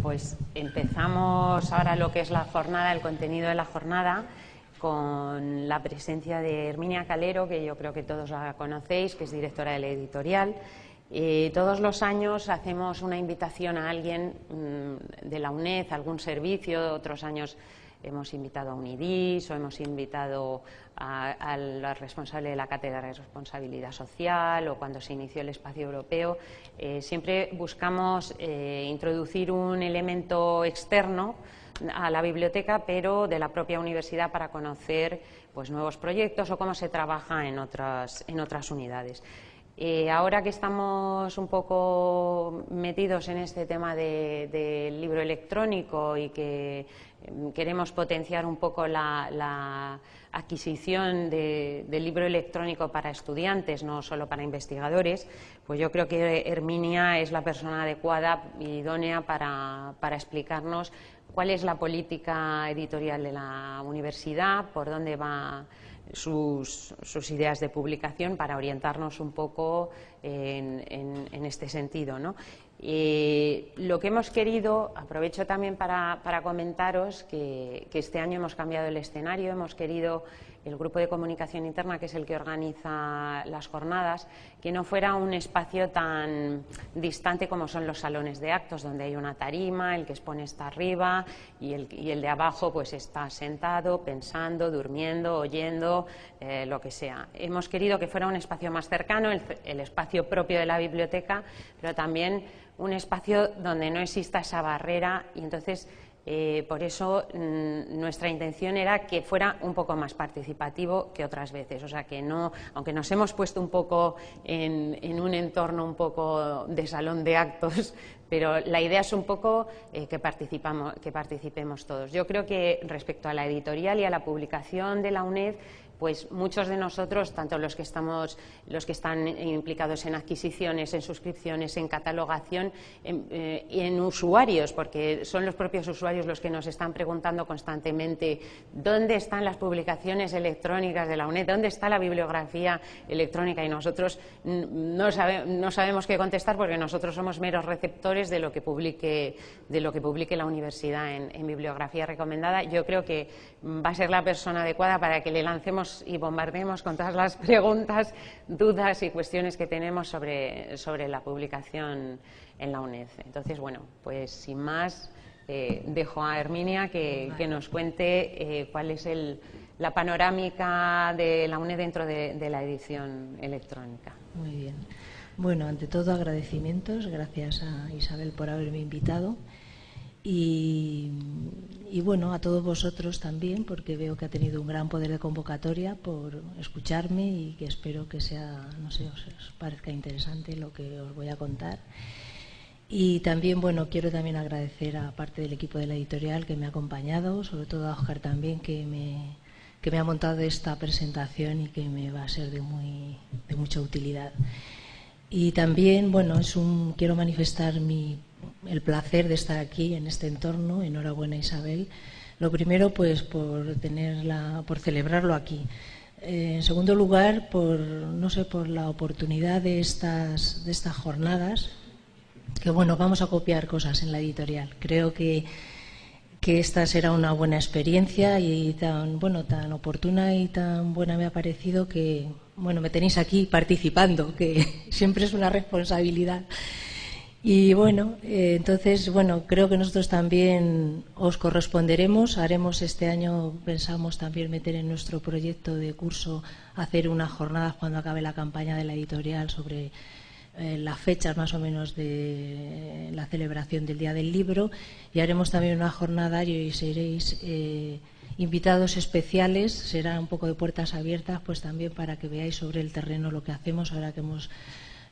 pues empezamos ahora lo que es la jornada, el contenido de la jornada, con la presencia de Herminia Calero, que yo creo que todos la conocéis, que es directora de la editorial. Todos los años hacemos una invitación a alguien de la UNED, a algún servicio. Otros años hemos invitado a UNIDIS o hemos invitado a la responsable de la Cátedra de Responsabilidad Social, o cuando se inició el Espacio Europeo. Siempre buscamos introducir un elemento externo a la biblioteca, pero de la propia universidad, para conocer pues nuevos proyectos o cómo se trabaja en otras unidades. Ahora que estamos un poco metidos en este tema del libro electrónico y que queremos potenciar un poco la adquisición del libro electrónico para estudiantes, no solo para investigadores, pues yo creo que Herminia es la persona adecuada y idónea para explicarnos cuál es la política editorial de la universidad, por dónde va sus ideas de publicación, para orientarnos un poco en este sentido, ¿no? Lo que hemos querido, aprovecho también para comentaros que este año hemos cambiado el escenario. Hemos querido, el grupo de comunicación interna, que es el que organiza las jornadas, que no fuera un espacio tan distante como son los salones de actos, donde hay una tarima, el que expone está arriba y el de abajo pues está sentado, pensando, durmiendo, oyendo, lo que sea. Hemos querido que fuera un espacio más cercano, el espacio propio de la biblioteca, pero también un espacio donde no exista esa barrera, y entonces por eso nuestra intención era que fuera un poco más participativo que otras veces. O sea, que no, aunque nos hemos puesto un poco en un entorno un poco de salón de actos, pero la idea es un poco que participemos todos. Yo creo que respecto a la editorial y a la publicación de la UNED, pues muchos de nosotros, tanto los que están implicados en adquisiciones, en suscripciones, en catalogación y en usuarios, porque son los propios usuarios los que nos están preguntando constantemente dónde están las publicaciones electrónicas de la UNED, dónde está la bibliografía electrónica, y nosotros no sabemos qué contestar, porque nosotros somos meros receptores de lo que publique la universidad en bibliografía recomendada. Yo creo que va a ser la persona adecuada para que le lancemos y bombardeemos con todas las preguntas, dudas y cuestiones que tenemos sobre la publicación en la UNED. Entonces, bueno, pues sin más, dejo a Herminia que nos cuente cuál es la panorámica de la UNED dentro de la edición electrónica. Muy bien. Bueno, ante todo, agradecimientos. Gracias a Isabel por haberme invitado. Y bueno, a todos vosotros también, porque veo que ha tenido un gran poder de convocatoria, por escucharme, y que espero que sea, no sé, os parezca interesante lo que os voy a contar. Y también, bueno, quiero también agradecer a parte del equipo de la editorial que me ha acompañado, sobre todo a Óscar también, que me ha montado esta presentación y que me va a ser de mucha utilidad. Y también, bueno, quiero manifestar el placer de estar aquí en este entorno. Enhorabuena, Isabel. Lo primero, pues por celebrarlo aquí. En segundo lugar, por la oportunidad de estas jornadas, que bueno, vamos a copiar cosas en la editorial. Creo que esta será una buena experiencia, y tan oportuna y tan buena me ha parecido que, bueno, me tenéis aquí participando, que siempre es una responsabilidad. Y bueno, entonces, bueno, creo que nosotros también os corresponderemos. Haremos este año, pensamos también meter en nuestro proyecto de curso, hacer unas jornadas cuando acabe la campaña de la editorial sobre las fechas más o menos de la celebración del Día del Libro, y haremos también una jornada y seréis invitados especiales. Será un poco de puertas abiertas, pues también para que veáis sobre el terreno lo que hacemos ahora que hemos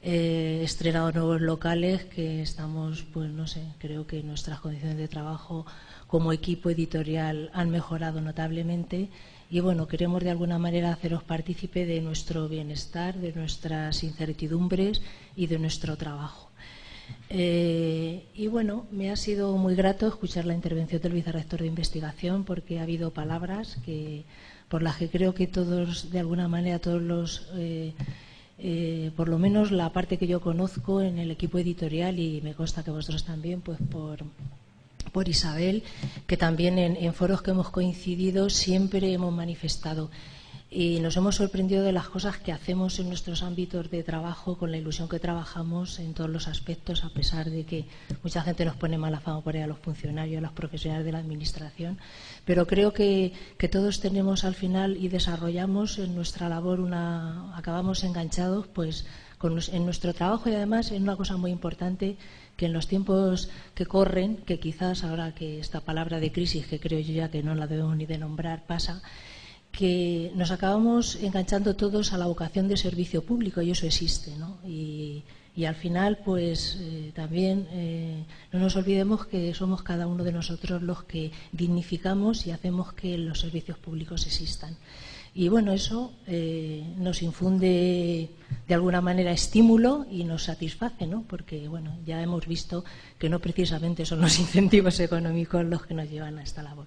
estrenado nuevos locales, que estamos, pues no sé, creo que nuestras condiciones de trabajo como equipo editorial han mejorado notablemente, y bueno, queremos de alguna manera haceros partícipe de nuestro bienestar, de nuestras incertidumbres y de nuestro trabajo. Y bueno, me ha sido muy grato escuchar la intervención del vicerrector de investigación, porque ha habido palabras por las que creo que todos, de alguna manera, por lo menos la parte que yo conozco en el equipo editorial, y me consta que vosotros también, pues por Isabel, que también en foros que hemos coincidido siempre hemos manifestado. Y nos hemos sorprendido de las cosas que hacemos en nuestros ámbitos de trabajo, con la ilusión que trabajamos en todos los aspectos, a pesar de que mucha gente nos pone mala fama por ahí a los funcionarios, a los profesionales de la Administración. Pero creo que todos tenemos al final y desarrollamos en nuestra labor acabamos enganchados pues en nuestro trabajo, y además en una cosa muy importante, que en los tiempos que corren, que quizás ahora que esta palabra de crisis, que creo yo ya que no la debemos ni de nombrar, pasa, que nos acabamos enganchando todos a la vocación de servicio público, y eso existe, ¿no? Y al final, pues también no nos olvidemos que somos cada uno de nosotros los que dignificamos y hacemos que los servicios públicos existan. Y bueno, eso nos infunde de alguna manera estímulo y nos satisface, ¿no? Porque bueno, ya hemos visto que no precisamente son los incentivos económicos los que nos llevan a esta labor.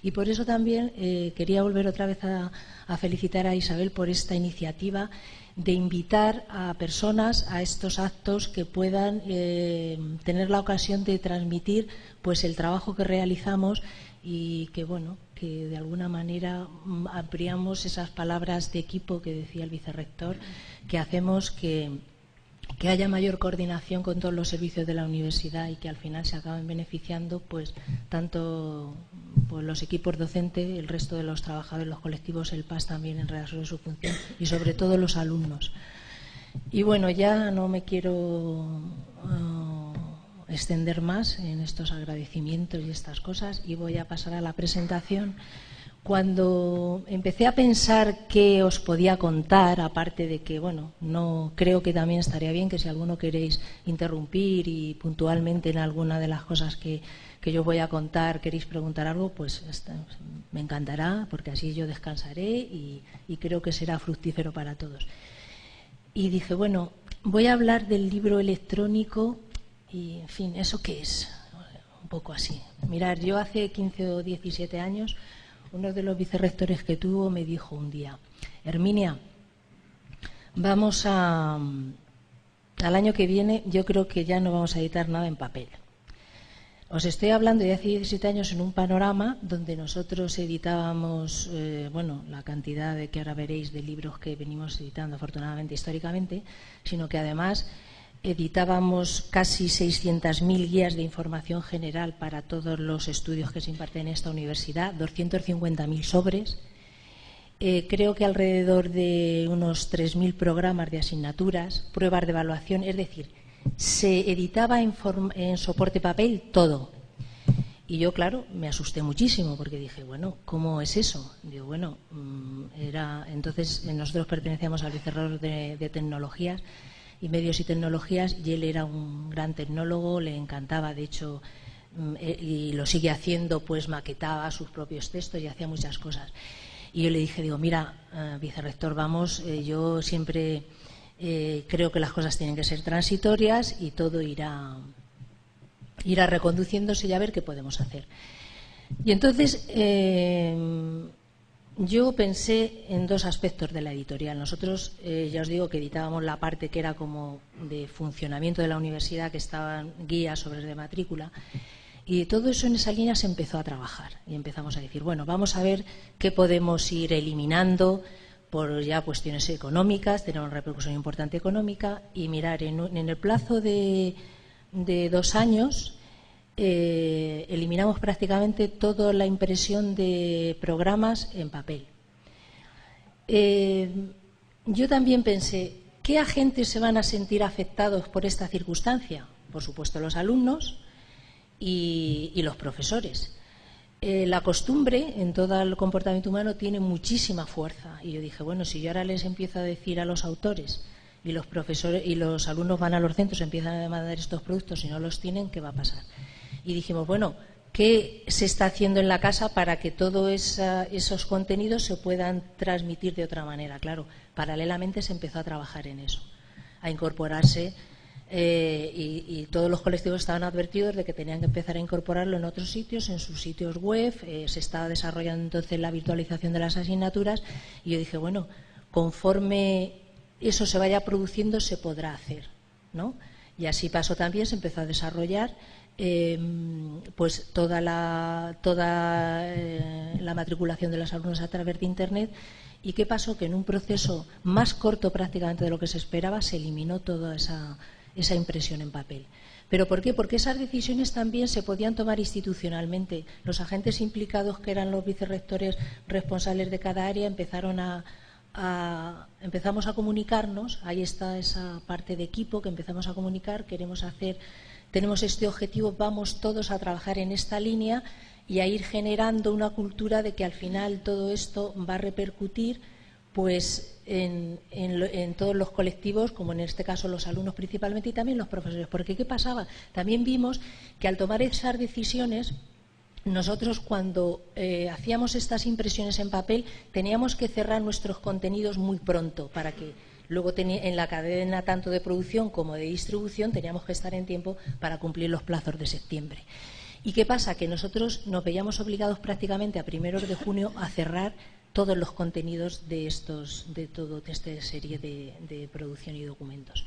Y por eso también quería volver otra vez a felicitar a Isabel por esta iniciativa de invitar a personas a estos actos que puedan tener la ocasión de transmitir pues el trabajo que realizamos, y que bueno, que de alguna manera ampliamos esas palabras de equipo que decía el vicerrector, que hacemos que haya mayor coordinación con todos los servicios de la universidad, y que al final se acaben beneficiando pues tanto pues, los equipos docentes, el resto de los trabajadores, los colectivos, el PAS también en relación a su función, y sobre todo los alumnos. Y bueno, ya no me quiero extender más en estos agradecimientos y estas cosas, y voy a pasar a la presentación. Cuando empecé a pensar qué os podía contar, aparte de que, bueno, no creo que también estaría bien que si alguno queréis interrumpir y puntualmente en alguna de las cosas que yo voy a contar queréis preguntar algo, pues me encantará, porque así yo descansaré y creo que será fructífero para todos. Y dije, bueno, voy a hablar del libro electrónico y, en fin, ¿eso qué es? Un poco así. Mirad, yo hace 15 o 17 años, uno de los vicerrectores que tuvo me dijo un día: Herminia, vamos al año que viene, yo creo que ya no vamos a editar nada en papel. Os estoy hablando de hace 17 años en un panorama donde nosotros editábamos, bueno, la cantidad de que ahora veréis de libros que venimos editando afortunadamente históricamente, sino que además editábamos casi 600.000 guías de información general para todos los estudios que se imparten en esta universidad, 250.000 sobres, creo que alrededor de unos 3.000 programas de asignaturas, pruebas de evaluación, es decir, se editaba en soporte papel todo. Y yo, claro, me asusté muchísimo porque dije, bueno, ¿cómo es eso? Digo, bueno, entonces nosotros pertenecíamos al vicerrector de tecnologías y medios y tecnologías, y él era un gran tecnólogo, le encantaba, de hecho, y lo sigue haciendo, pues maquetaba sus propios textos y hacía muchas cosas. Y yo le dije, digo, mira, vicerrector, vamos, yo siempre creo que las cosas tienen que ser transitorias y todo irá reconduciéndose y a ver qué podemos hacer. Y entonces yo pensé en dos aspectos de la editorial. Nosotros, ya os digo que editábamos la parte que era como de funcionamiento de la universidad, que estaban guías sobre de matrícula, y todo eso en esa línea se empezó a trabajar. Y empezamos a decir, bueno, vamos a ver qué podemos ir eliminando por ya cuestiones económicas, tener una repercusión importante económica, y mirar en el plazo de 2 años eliminamos prácticamente toda la impresión de programas en papel. Yo también pensé, ¿qué agentes se van a sentir afectados por esta circunstancia? Por supuesto, los alumnos y los profesores. La costumbre en todo el comportamiento humano tiene muchísima fuerza, y yo dije, bueno, si yo ahora les empiezo a decir a los autores y los profesores y los alumnos van a los centros, empiezan a demandar estos productos y no los tienen, ¿qué va a pasar? Y dijimos, bueno, ¿qué se está haciendo en la casa para que todos esos contenidos se puedan transmitir de otra manera? Claro, paralelamente se empezó a trabajar en eso, a incorporarse, y todos los colectivos estaban advertidos de que tenían que empezar a incorporarlo en otros sitios, en sus sitios web. Se estaba desarrollando entonces la virtualización de las asignaturas, y yo dije, bueno, conforme eso se vaya produciendo se podrá hacer, ¿no? Y así pasó también, se empezó a desarrollar pues toda la matriculación de los alumnos a través de Internet. ¿Y qué pasó? Que en un proceso más corto prácticamente de lo que se esperaba se eliminó toda esa impresión en papel. ¿Pero por qué? Porque esas decisiones también se podían tomar institucionalmente. Los agentes implicados, que eran los vicerrectores responsables de cada área, empezamos a comunicarnos. Ahí está esa parte de equipo que empezamos a comunicar. Tenemos este objetivo, vamos todos a trabajar en esta línea y a ir generando una cultura de que al final todo esto va a repercutir pues en todos los colectivos, como en este caso los alumnos principalmente y también los profesores. Porque ¿qué pasaba? También vimos que al tomar esas decisiones, nosotros cuando hacíamos estas impresiones en papel teníamos que cerrar nuestros contenidos muy pronto para que luego en la cadena tanto de producción como de distribución teníamos que estar en tiempo para cumplir los plazos de septiembre. ¿Y qué pasa? Que nosotros nos veíamos obligados prácticamente a 1 de junio a cerrar todos los contenidos de esta serie de producción y documentos.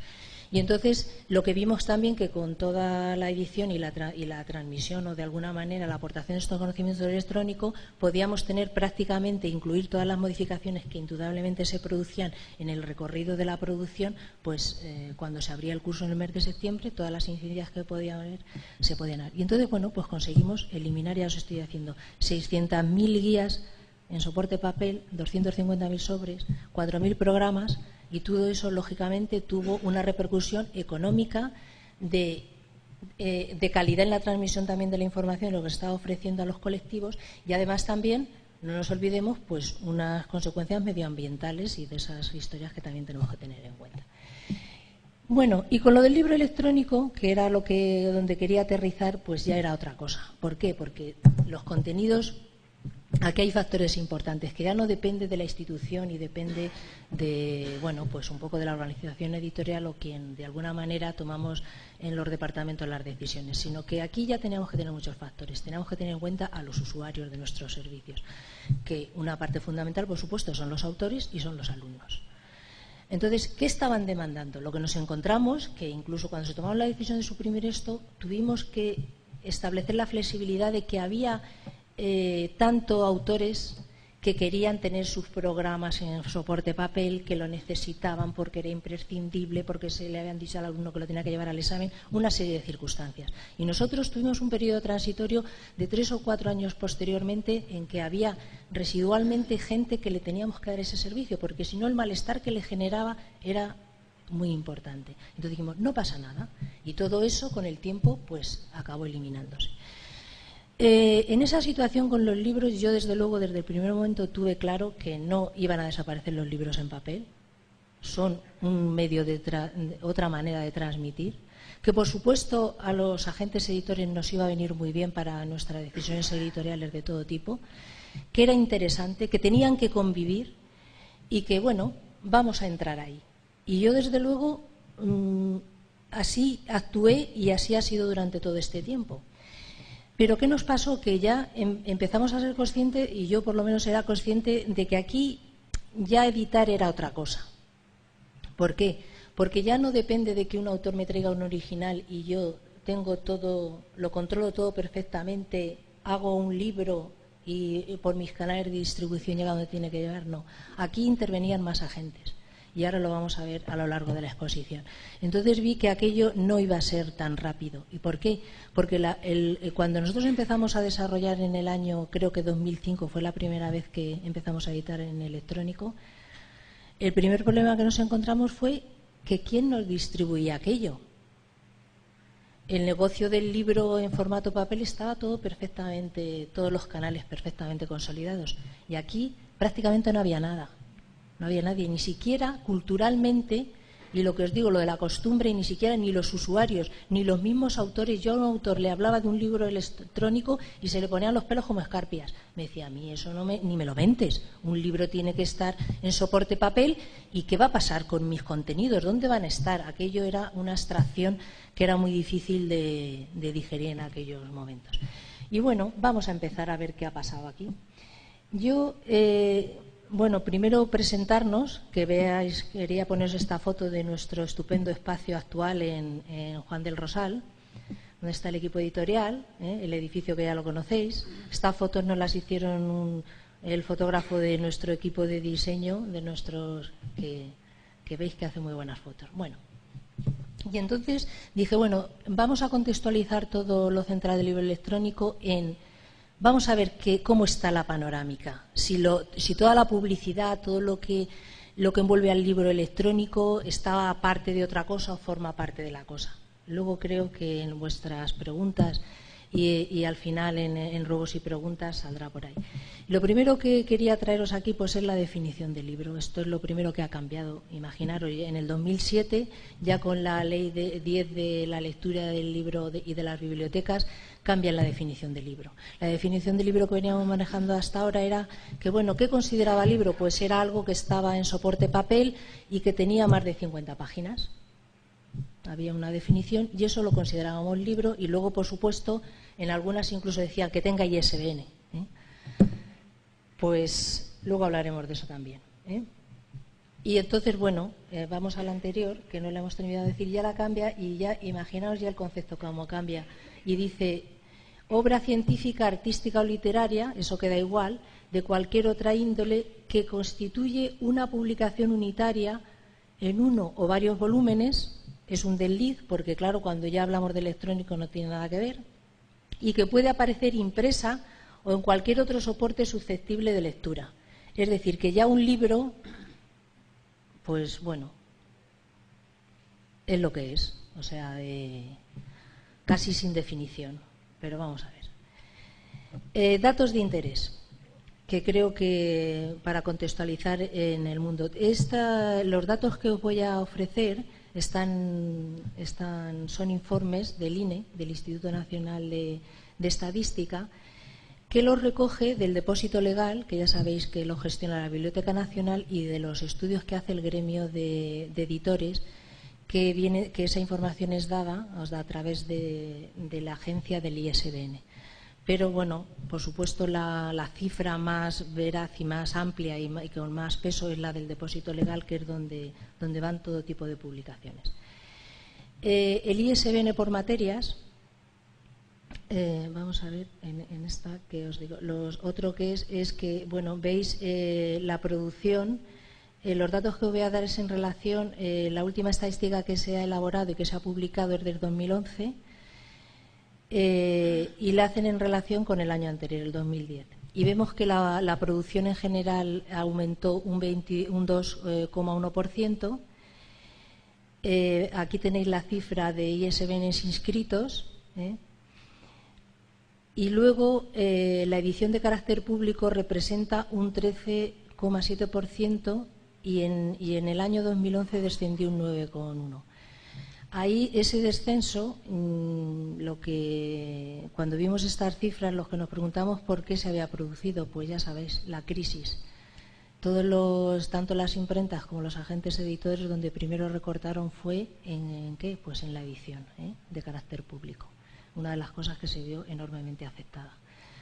Y entonces lo que vimos también que con toda la edición y la transmisión o de alguna manera la aportación de estos conocimientos electrónicos podíamos tener prácticamente, incluir todas las modificaciones que indudablemente se producían en el recorrido de la producción, pues cuando se abría el curso en el mes de septiembre todas las incidencias que podía haber se podían haber. Y entonces bueno, pues conseguimos eliminar, ya os estoy haciendo, 600.000 guías en soporte papel, 250.000 sobres, 4.000 programas. Y todo eso, lógicamente, tuvo una repercusión económica de calidad en la transmisión también de la información, lo que se estaba ofreciendo a los colectivos, y además también, no nos olvidemos, pues unas consecuencias medioambientales y de esas historias que también tenemos que tener en cuenta. Bueno, y con lo del libro electrónico, que era donde quería aterrizar, pues ya era otra cosa. ¿Por qué? Porque los contenidos... Aquí hay factores importantes, que ya no depende de la institución y depende de, bueno, pues un poco de la organización editorial o quien de alguna manera tomamos en los departamentos las decisiones, sino que aquí ya tenemos que tener muchos factores. Tenemos que tener en cuenta a los usuarios de nuestros servicios, que una parte fundamental, por supuesto, son los autores y son los alumnos. Entonces, ¿qué estaban demandando? Lo que nos encontramos, que incluso cuando se tomaron la decisión de suprimir esto, tuvimos que establecer la flexibilidad de que había tanto autores que querían tener sus programas en soporte papel, que lo necesitaban porque era imprescindible, porque se le habían dicho al alumno que lo tenía que llevar al examen, una serie de circunstancias. Y nosotros tuvimos un periodo transitorio de 3 o 4 años posteriormente en que había residualmente gente que le teníamos que dar ese servicio, porque si no el malestar que le generaba era muy importante. Entonces dijimos, no pasa nada. Y todo eso con el tiempo pues acabó eliminándose. En esa situación con los libros, yo desde luego desde el primer momento tuve claro que no iban a desaparecer los libros en papel, son un medio otra manera de transmitir, que por supuesto a los agentes editores nos iba a venir muy bien para nuestras decisiones editoriales de todo tipo, que era interesante, que tenían que convivir y que bueno, vamos a entrar ahí. Y yo desde luego así actué y así ha sido durante todo este tiempo. Pero ¿qué nos pasó? Que ya empezamos a ser conscientes, y yo por lo menos era consciente, de que aquí ya editar era otra cosa. ¿Por qué? Porque ya no depende de que un autor me traiga un original y yo tengo todo, lo controlo todo perfectamente, hago un libro y por mis canales de distribución llega donde tiene que llegar. No, aquí intervenían más agentes. Y ahora lo vamos a ver a lo largo de la exposición. Entonces vi que aquello no iba a ser tan rápido. ¿Y por qué? Porque cuando nosotros empezamos a desarrollar en el año, creo que 2005 fue la primera vez que empezamos a editar en electrónico, el primer problema que nos encontramos fue que ¿quién nos distribuía aquello? El negocio del libro en formato papel estaba todo perfectamente, todos los canales perfectamente consolidados. Y aquí prácticamente no había nada. No había nadie, ni siquiera culturalmente, y lo que os digo, lo de la costumbre, ni siquiera ni los usuarios, ni los mismos autores. Yo a un autor le hablaba de un libro electrónico y se le ponían los pelos como escarpias. Me decía, a mí eso ni me lo ventes. Un libro tiene que estar en soporte papel, ¿y qué va a pasar con mis contenidos? ¿Dónde van a estar? Aquello era una abstracción que era muy difícil de digerir en aquellos momentos. Y bueno, vamos a empezar a ver qué ha pasado aquí. Yo... Bueno, primero presentarnos, que veáis, quería poneros esta foto de nuestro estupendo espacio actual en Juan del Rosal, donde está el equipo editorial, el edificio que ya lo conocéis. Estas fotos nos las hicieron el fotógrafo de nuestro equipo de diseño, de nuestros que veis que hace muy buenas fotos. Bueno, y entonces dije, bueno, vamos a contextualizar todo lo central del libro electrónico vamos a ver cómo está la panorámica, si toda la publicidad, todo lo que envuelve al libro electrónico está parte de otra cosa o forma parte de la cosa. Luego creo que en vuestras preguntas y al final en ruegos y preguntas saldrá por ahí. Lo primero que quería traeros aquí pues es la definición del libro. Esto es lo primero que ha cambiado. Imaginaros, en el 2007, ya con la ley 10 de la lectura del libro y de las bibliotecas, cambian la definición del libro. La definición del libro que veníamos manejando hasta ahora era que, bueno, ¿qué consideraba libro? Pues era algo que estaba en soporte papel y que tenía más de 50 páginas. Había una definición y eso lo considerábamos libro, y luego, por supuesto, en algunas incluso decían que tenga ISBN. Pues luego hablaremos de eso también. Y entonces, bueno, vamos a la anterior, que no le hemos terminado de decir, ya la cambia, y ya imaginaos ya el concepto cómo cambia. Y dice, obra científica, artística o literaria, eso queda igual, de cualquier otra índole que constituye una publicación unitaria en uno o varios volúmenes. Es un desliz, porque claro, cuando ya hablamos de electrónico no tiene nada que ver, y que puede aparecer impresa o en cualquier otro soporte susceptible de lectura. Es decir, que ya un libro, pues bueno, es lo que es, o sea, casi sin definición, pero vamos a ver. Datos de interés, que creo que para contextualizar en el mundo. Los datos que os voy a ofrecer son informes del INE, del Instituto Nacional de Estadística, que los recoge del depósito legal, que ya sabéis que lo gestiona la Biblioteca Nacional, y de los estudios que hace el gremio de editores, que esa información os da a través de la agencia del ISBN. Pero bueno, por supuesto la cifra más veraz y más amplia y con más peso es la del depósito legal, que es donde van todo tipo de publicaciones. El ISBN por materias, vamos a ver en esta que os digo. Otro que es que, bueno, veis la producción. Los datos que os voy a dar es en relación, la última estadística que se ha elaborado y que se ha publicado es del 2011, y la hacen en relación con el año anterior, el 2010. Y vemos que la producción en general aumentó un 2,1%. Aquí tenéis la cifra de ISBNs inscritos. Y luego la edición de carácter público representa un 13,7%, y en el año 2011 descendió un 9,1%. Ahí ese descenso, cuando vimos estas cifras, los que nos preguntamos por qué se había producido, pues ya sabéis, la crisis. Tanto las imprentas como los agentes editores, donde primero recortaron fue ¿en qué? Pues en la edición de carácter público. Una de las cosas que se vio enormemente afectada.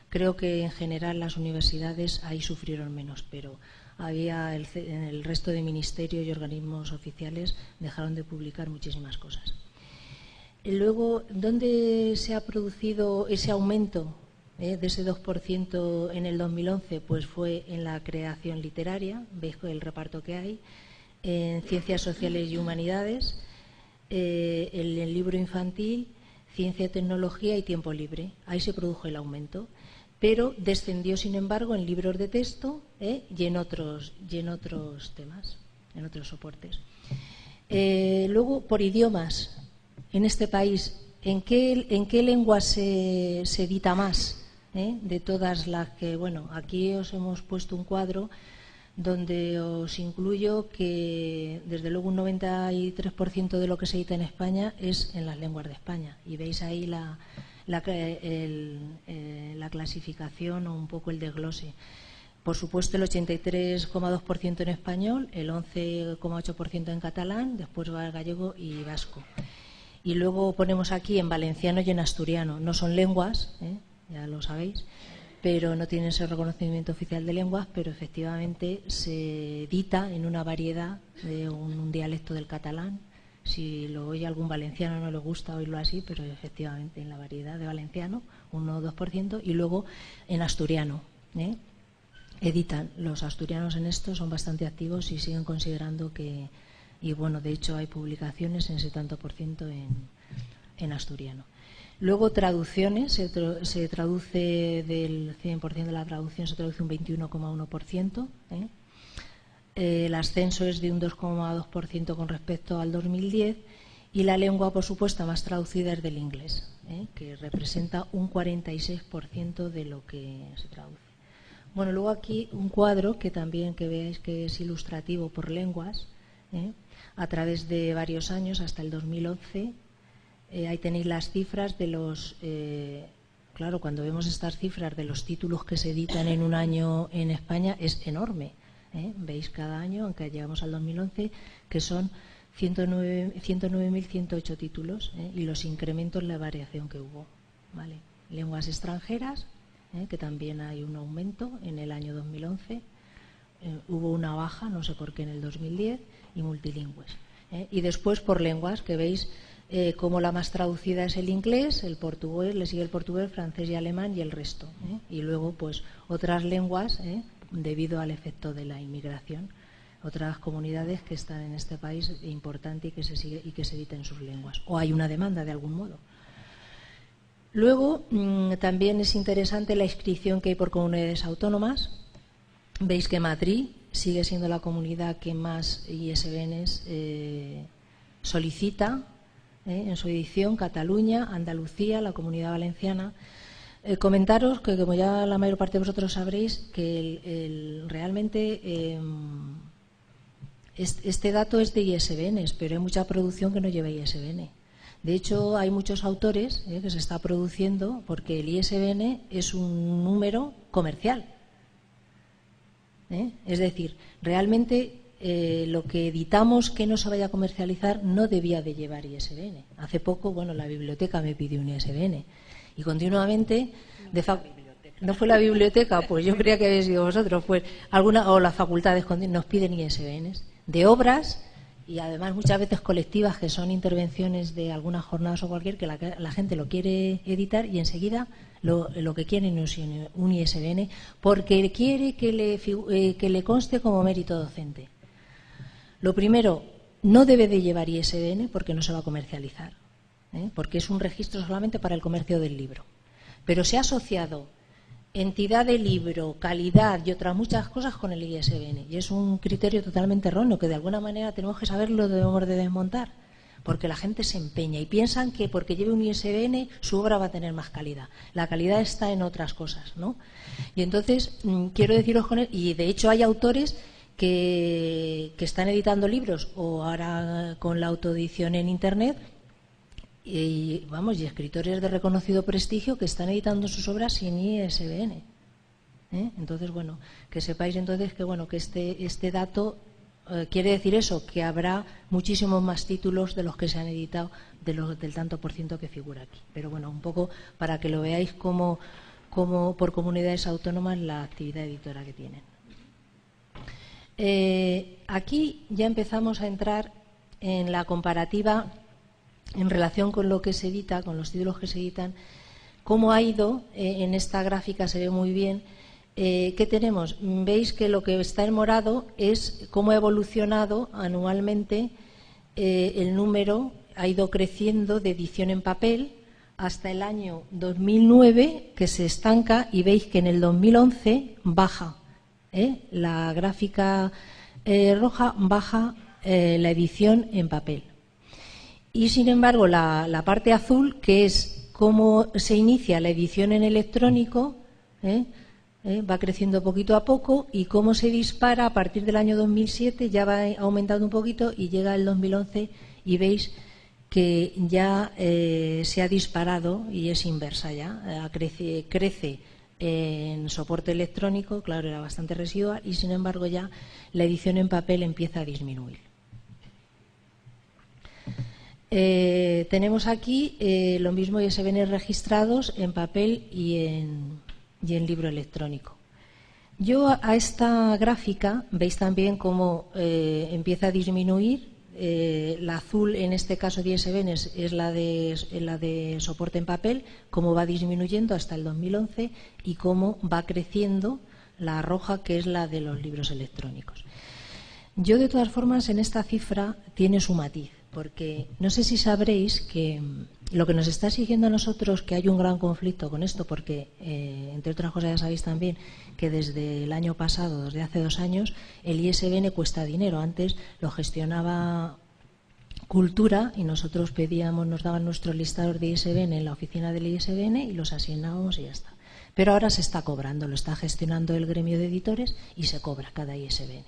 Creo que en general las universidades ahí sufrieron menos, pero en el resto de ministerios y organismos oficiales dejaron de publicar muchísimas cosas. Y luego, ¿dónde se ha producido ese aumento de ese 2% en el 2011? Pues fue en la creación literaria, veis el reparto que hay, en ciencias sociales y humanidades, en el libro infantil, ciencia, tecnología y tiempo libre. Ahí se produjo el aumento. Pero descendió, sin embargo, en libros de texto y en otros temas, en otros soportes. Luego, por idiomas, en este país, ¿en qué lengua se edita más? De todas las que, bueno, aquí os hemos puesto un cuadro donde os incluyo que, desde luego, un 93% de lo que se edita en España es en las lenguas de España. Y veis ahí la clasificación o un poco el desglose. Por supuesto, el 83,2% en español, el 11,8% en catalán, después va el gallego y vasco. Y luego ponemos aquí en valenciano y en asturiano. No son lenguas, ya lo sabéis, pero no tienen ese reconocimiento oficial de lenguas, pero efectivamente se edita en una variedad de un dialecto del catalán, Si lo oye algún valenciano no le gusta oírlo así, pero efectivamente en la variedad de valenciano, 1 o 2%, y luego en asturiano. Editan. Los asturianos en esto son bastante activos y siguen considerando que, y bueno, de hecho hay publicaciones en ese tanto por ciento en asturiano. Luego traducciones, se traduce del 100% de la traducción, se traduce un 21,1%. El ascenso es de un 2,2% con respecto al 2010 y la lengua, por supuesto, más traducida es del inglés, que representa un 46% de lo que se traduce. Bueno, luego aquí un cuadro que también que veáis que es ilustrativo por lenguas, a través de varios años hasta el 2011. Ahí tenéis las cifras de los... claro, cuando vemos estas cifras de los títulos que se editan en un año en España es enorme. Veis cada año, aunque llegamos al 2011, que son 109.108 títulos, y los incrementos, la variación que hubo. ¿Vale? Lenguas extranjeras, que también hay un aumento en el año 2011. Hubo una baja, no sé por qué, en el 2010, y multilingües. Y después por lenguas, que veis como la más traducida es el inglés, el portugués, le sigue el portugués, francés y alemán y el resto. Y luego pues otras lenguas, debido al efecto de la inmigración, otras comunidades que están en este país importante y que se sigue y que se edita en sus lenguas. O hay una demanda de algún modo. Luego también es interesante la inscripción que hay por comunidades autónomas. Veis que Madrid sigue siendo la comunidad que más ISBNs solicita en su edición, Cataluña, Andalucía, la Comunidad Valenciana. Comentaros que, como ya la mayor parte de vosotros sabréis, que realmente este dato es de ISBNs, pero hay mucha producción que no lleva ISBN. De hecho, hay muchos autores que se está produciendo porque el ISBN es un número comercial. Es decir, realmente lo que editamos que no se vaya a comercializar no debía de llevar ISBN. Hace poco, bueno, la biblioteca me pidió un ISBN y continuamente no fue la biblioteca, pues yo creía que habéis sido vosotros, pues o las facultades nos piden ISBNs de obras y además muchas veces colectivas, que son intervenciones de algunas jornadas o cualquier, que la gente lo quiere editar y enseguida lo que quieren es un ISBN porque quiere que le conste como mérito docente. Lo primero, no debe de llevar ISBN porque no se va a comercializar, porque es un registro solamente para el comercio del libro. Pero se ha asociado entidad de libro, calidad y otras muchas cosas con el ISBN. Y es un criterio totalmente erróneo que de alguna manera tenemos que saberlo, debemos de desmontar. Porque la gente se empeña y piensan que porque lleve un ISBN su obra va a tener más calidad. La calidad está en otras cosas, ¿no? Y entonces quiero deciros y de hecho hay autores que están editando libros o ahora con la autoedición en Internet y escritores de reconocido prestigio que están editando sus obras sin ISBN. Entonces, bueno, que sepáis entonces que bueno que este dato quiere decir eso, que habrá muchísimos más títulos de los que se han editado del tanto por ciento que figura aquí. Pero bueno, un poco para que lo veáis como por comunidades autónomas la actividad editora que tienen. Aquí ya empezamos a entrar en la comparativa en relación con lo que se edita, con los títulos que se editan, cómo ha ido, en esta gráfica se ve muy bien, ¿qué tenemos? Veis que lo que está en morado es cómo ha evolucionado anualmente el número, ha ido creciendo de edición en papel hasta el año 2009, que se estanca, y veis que en el 2011 baja. La gráfica roja baja la edición en papel. Y sin embargo la parte azul, que es cómo se inicia la edición en electrónico, va creciendo poquito a poco, y cómo se dispara a partir del año 2007, ya va aumentando un poquito y llega el 2011 y veis que ya se ha disparado y es inversa ya, crece en soporte electrónico, claro, era bastante residual, y sin embargo ya la edición en papel empieza a disminuir. Tenemos aquí lo mismo ISBN registrados en papel y en libro electrónico. Yo a esta gráfica veis también cómo empieza a disminuir la azul en este caso de ISBN es la de soporte en papel, cómo va disminuyendo hasta el 2011 y cómo va creciendo la roja, que es la de los libros electrónicos. Yo, de todas formas, en esta cifra tiene su matiz, porque no sé si sabréis que lo que nos está exigiendo a nosotros, que hay un gran conflicto con esto, porque, entre otras cosas, ya sabéis también que desde el año pasado, desde hace 2 años, el ISBN cuesta dinero. Antes lo gestionaba Cultura y nosotros nos daban nuestros listados de ISBN en la oficina del ISBN y los asignábamos y ya está. Pero ahora se está cobrando, lo está gestionando el gremio de editores y se cobra cada ISBN.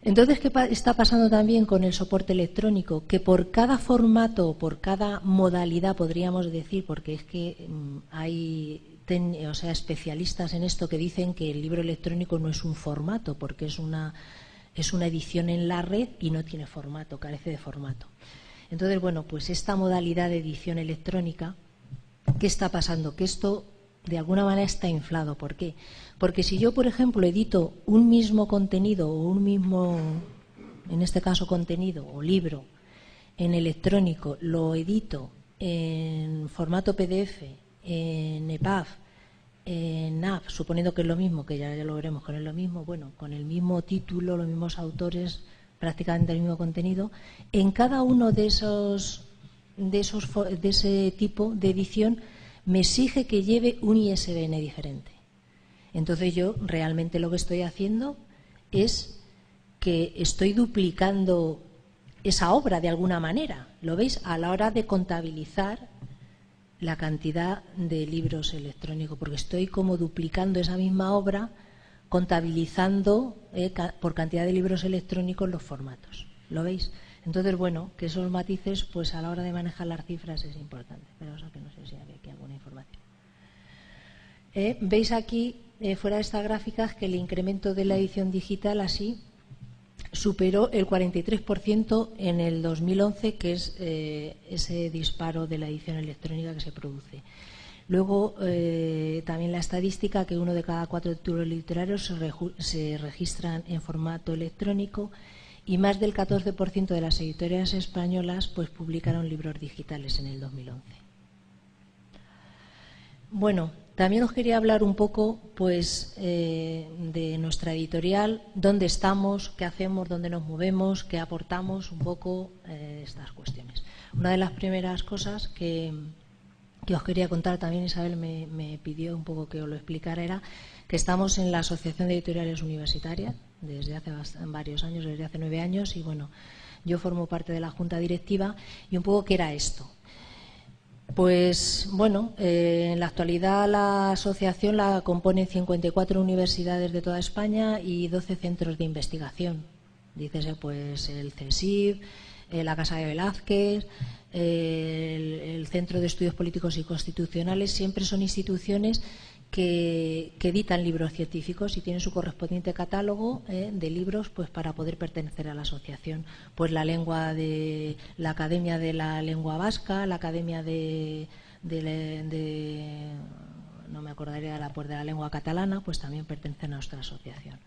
Entonces, ¿qué está pasando también con el soporte electrónico? Que por cada formato, por cada modalidad, podríamos decir, porque es que hay especialistas en esto que dicen que el libro electrónico no es un formato, porque es una edición en la red y no tiene formato, carece de formato. Entonces, bueno, pues esta modalidad de edición electrónica, ¿qué está pasando? Que esto de alguna manera está inflado. ¿Por qué? Porque si yo, por ejemplo, edito un mismo contenido o un mismo, en este caso, contenido o libro en electrónico, lo edito en formato PDF, en EPUB, en NAV, suponiendo que es lo mismo, que ya lo veremos que no es lo mismo, bueno, con el mismo título, los mismos autores, prácticamente el mismo contenido, en cada uno de ese tipo de edición me exige que lleve un ISBN diferente. Entonces yo realmente lo que estoy haciendo es que estoy duplicando esa obra de alguna manera. ¿Lo veis? A la hora de contabilizar la cantidad de libros electrónicos, porque estoy como duplicando esa misma obra, contabilizando por cantidad de libros electrónicos los formatos. ¿Lo veis? Entonces, bueno, que esos matices, pues a la hora de manejar las cifras es importante. Pero eso que no sé si hay aquí alguna información. Veis aquí, fuera de estas gráficas, que el incremento de la edición digital así superó el 43% en el 2011, que es ese disparo de la edición electrónica que se produce. Luego, también la estadística, que 1 de cada 4 títulos literarios se registran en formato electrónico y más del 14% de las editoriales españolas pues publicaron libros digitales en el 2011. Bueno, también os quería hablar un poco pues, de nuestra editorial, dónde estamos, qué hacemos, dónde nos movemos, qué aportamos, un poco estas cuestiones. Una de las primeras cosas que os quería contar, también Isabel me pidió un poco que os lo explicara, era que estamos en la Asociación de Editoriales Universitarias desde hace varios años, desde hace 9 años, y bueno, yo formo parte de la Junta Directiva. Y un poco, ¿qué era esto? Pues bueno, en la actualidad la asociación la componen 54 universidades de toda España y 12 centros de investigación. Dícese pues el CSIC, la Casa de Velázquez, el Centro de Estudios Políticos y Constitucionales. Siempre son instituciones que editan libros científicos y tienen su correspondiente catálogo de libros pues para poder pertenecer a la asociación. Pues la Academia de la Lengua Vasca, la Academia no me acordaría de la Lengua Catalana, pues también pertenecen a nuestra asociación.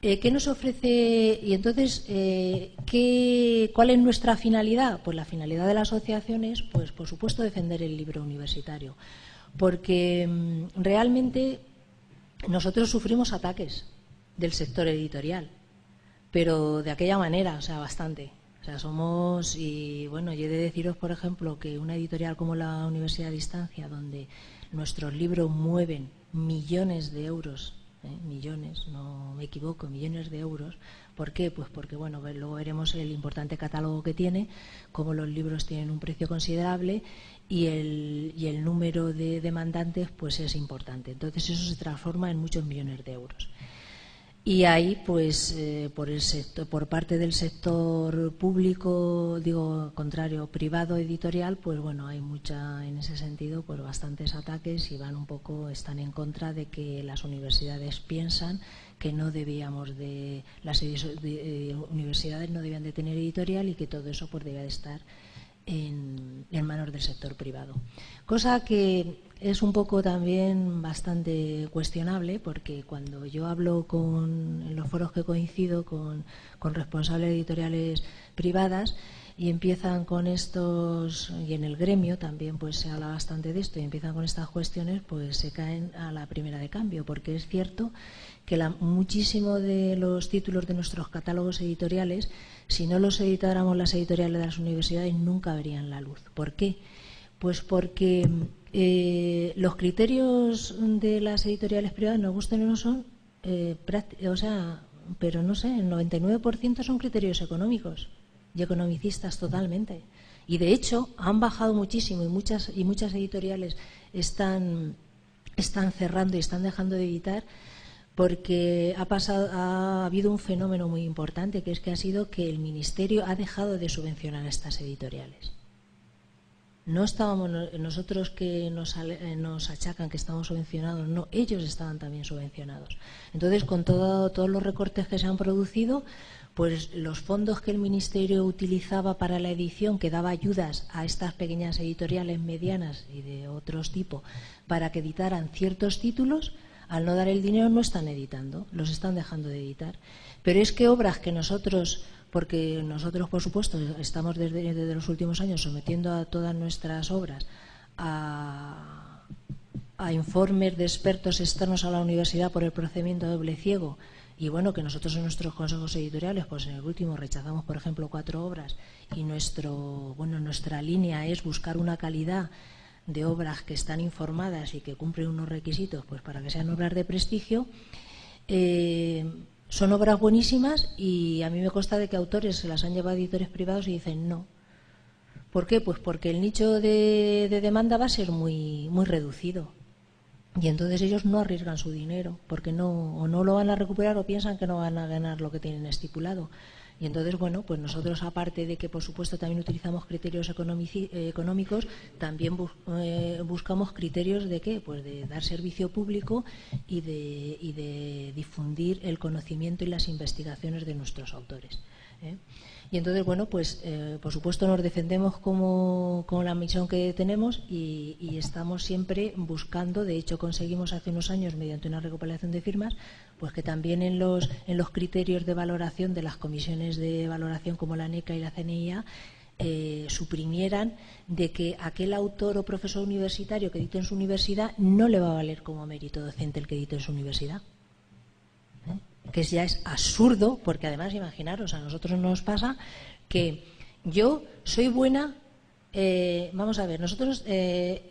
¿Qué nos ofrece? Y entonces, ¿cuál es nuestra finalidad? Pues la finalidad de la asociación es, pues, por supuesto, defender el libro universitario. Porque realmente nosotros sufrimos ataques del sector editorial, pero de aquella manera, o sea, bastante. O sea, somos, y bueno, yo he de deciros, por ejemplo, que una editorial como la Universidad de Distancia, donde nuestros libros mueven millones de euros, millones, no me equivoco, millones de euros. ¿Por qué? Pues porque, bueno, luego veremos el importante catálogo que tiene, cómo los libros tienen un precio considerable y el número de demandantes pues es importante. Entonces eso se transforma en muchos millones de euros. Y ahí, pues, por parte del sector público, privado editorial, pues bueno, hay en ese sentido, pues bastantes ataques y están en contra de que las universidades piensan que no las universidades no debían de tener editorial y que todo eso pues debía de estar en manos del sector privado. Cosa que es un poco también bastante cuestionable, porque cuando yo hablo en los foros que coincido con responsables editoriales privadas y empiezan con estos, y en el gremio también pues se habla bastante de esto, y empiezan con estas cuestiones, pues se caen a la primera de cambio, porque es cierto que muchísimo de los títulos de nuestros catálogos editoriales, si no los editáramos las editoriales de las universidades, nunca verían la luz. ¿Por qué? Pues porque los criterios de las editoriales privadas, nos gusten o no, son, pero no sé, el 99% son criterios económicos y economicistas totalmente. Y de hecho han bajado muchísimo, y muchas editoriales están cerrando y están dejando de editar, porque ha habido un fenómeno muy importante, que es que ha sido que el Ministerio ha dejado de subvencionar a estas editoriales. No estábamos nosotros, que nos achacan que estamos subvencionados, no, ellos estaban también subvencionados. Entonces, con todos los recortes que se han producido, pues los fondos que el Ministerio utilizaba para la edición, que daba ayudas a estas pequeñas editoriales medianas y de otros tipos para que editaran ciertos títulos, al no dar el dinero no están editando, los están dejando de editar. Pero es que obras que nosotros, porque nosotros por supuesto estamos desde los últimos años sometiendo a todas nuestras obras a informes de expertos externos a la universidad por el procedimiento doble ciego, y bueno, que nosotros en nuestros consejos editoriales, pues en el último rechazamos, por ejemplo, 4 obras, y nuestra línea es buscar una calidad de obras que están informadas y que cumplen unos requisitos, pues para que sean obras de prestigio. Son obras buenísimas, y a mí me consta de que autores se las han llevado a editores privados y dicen no. ¿Por qué? Pues porque el nicho de demanda va a ser muy, muy reducido, y entonces ellos no arriesgan su dinero, porque o no lo van a recuperar, o piensan que no van a ganar lo que tienen estipulado. Y entonces, bueno, pues nosotros, aparte de que por supuesto también utilizamos criterios económicos, también buscamos criterios de ¿qué? Pues de dar servicio público y de difundir el conocimiento y las investigaciones de nuestros autores. Y entonces, bueno, pues por supuesto nos defendemos con la misión que tenemos, y estamos siempre buscando. De hecho, conseguimos hace unos años, mediante una recopilación de firmas, pues que también en los criterios de valoración de las comisiones de valoración como la ANECA y la CNIA suprimieran de que aquel autor o profesor universitario que edite en su universidad no le va a valer como mérito docente el que edite en su universidad. Que ya es absurdo, porque además, imaginaros, a nosotros nos pasa que yo soy buena, vamos a ver, nosotros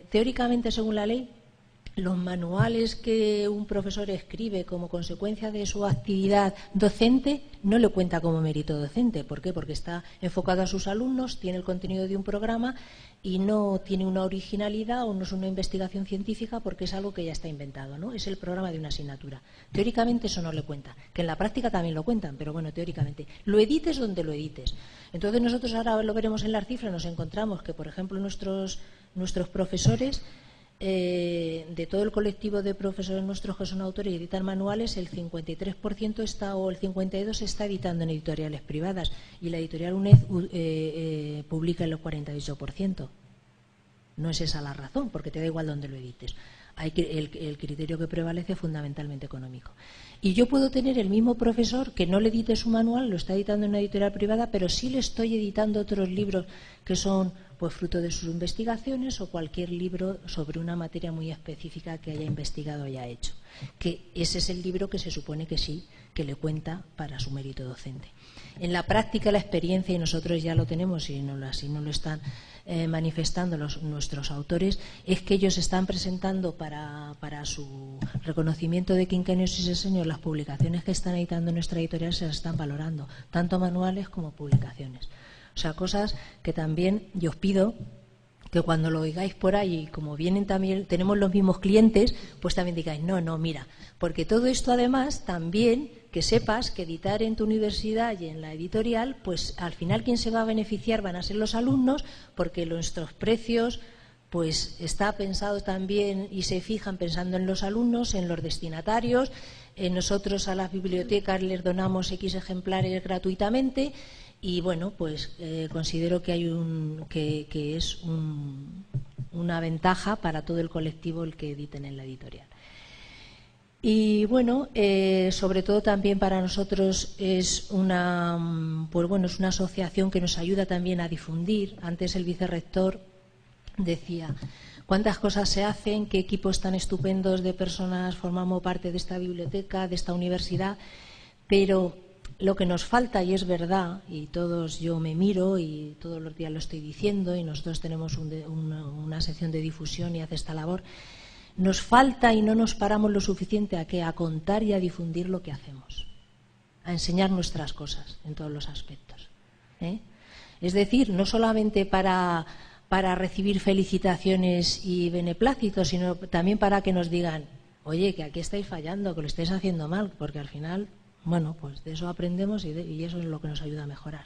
teóricamente, según la ley, los manuales que un profesor escribe como consecuencia de su actividad docente no le cuenta como mérito docente. ¿Por qué? Porque está enfocado a sus alumnos, tiene el contenido de un programa y no tiene una originalidad o no es una investigación científica, porque es algo que ya está inventado, ¿no? Es el programa de una asignatura. Teóricamente eso no le cuenta, que en la práctica también lo cuentan, pero bueno, teóricamente. Lo edites donde lo edites. Entonces nosotros, ahora lo veremos en las cifras, nos encontramos que, por ejemplo, nuestros profesores, de todo el colectivo de profesores nuestros que son autores y editan manuales, el 53% está, o el 52% está editando en editoriales privadas, y la editorial UNED publica el 48%. No es esa la razón, porque te da igual donde lo edites. El criterio que prevalece es fundamentalmente económico. Y yo puedo tener el mismo profesor que no le edite su manual, lo está editando en una editorial privada, pero sí le estoy editando otros libros que son pues fruto de sus investigaciones, o cualquier libro sobre una materia muy específica que haya investigado o haya hecho. Que ese es el libro que se supone que sí, que le cuenta para su mérito docente. En la práctica, la experiencia, y nosotros ya lo tenemos, y así nos lo están manifestando nuestros autores, es que ellos están presentando para su reconocimiento de quinquenios y sexenios las publicaciones que están editando en nuestra editorial, se las están valorando, tanto manuales como publicaciones. O sea, cosas que también yo os pido que cuando lo oigáis por ahí, como vienen también, tenemos los mismos clientes, pues también digáis, no, mira, porque todo esto además también, que sepas que editar en tu universidad y en la editorial, pues al final quien se va a beneficiar van a ser los alumnos, porque nuestros precios pues está pensado también y se fijan pensando en los alumnos, en los destinatarios. Nosotros a las bibliotecas les donamos X ejemplares gratuitamente, Y bueno, pues considero que que es una ventaja para todo el colectivo el que editen en la editorial. Y bueno, sobre todo también para nosotros es pues bueno, es una asociación que nos ayuda también a difundir. Antes el vicerrector decía cuántas cosas se hacen, qué equipos tan estupendos de personas formamos parte de esta biblioteca, de esta universidad, pero lo que nos falta, y es verdad, y todos, yo me miro y todos los días lo estoy diciendo, y nosotros tenemos una sección de difusión y hace esta labor, nos falta y no nos paramos lo suficiente a contar y a difundir lo que hacemos, a enseñar nuestras cosas en todos los aspectos, ¿eh? Es decir, no solamente para recibir felicitaciones y beneplácitos, sino también para que nos digan, oye, que aquí estáis fallando, que lo estáis haciendo mal, porque al final, bueno, pues de eso aprendemos y eso es lo que nos ayuda a mejorar.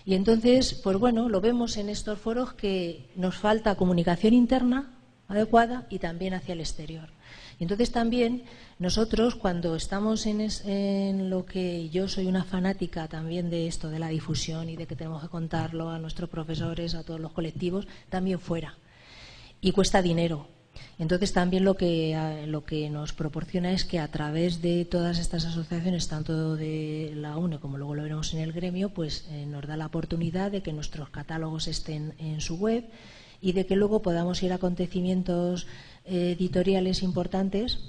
Y entonces, pues bueno, lo vemos en estos foros que nos falta comunicación interna adecuada y también hacia el exterior. Y entonces también nosotros, cuando estamos en lo que yo soy una fanática también de esto, de la difusión y de que tenemos que contarlo a nuestros profesores, a todos los colectivos, también fuera. Y cuesta dinero. Entonces también lo que nos proporciona es que a través de todas estas asociaciones, tanto de la UNE como luego lo veremos en el gremio, pues nos da la oportunidad de que nuestros catálogos estén en su web y de que luego podamos ir a acontecimientos editoriales importantes,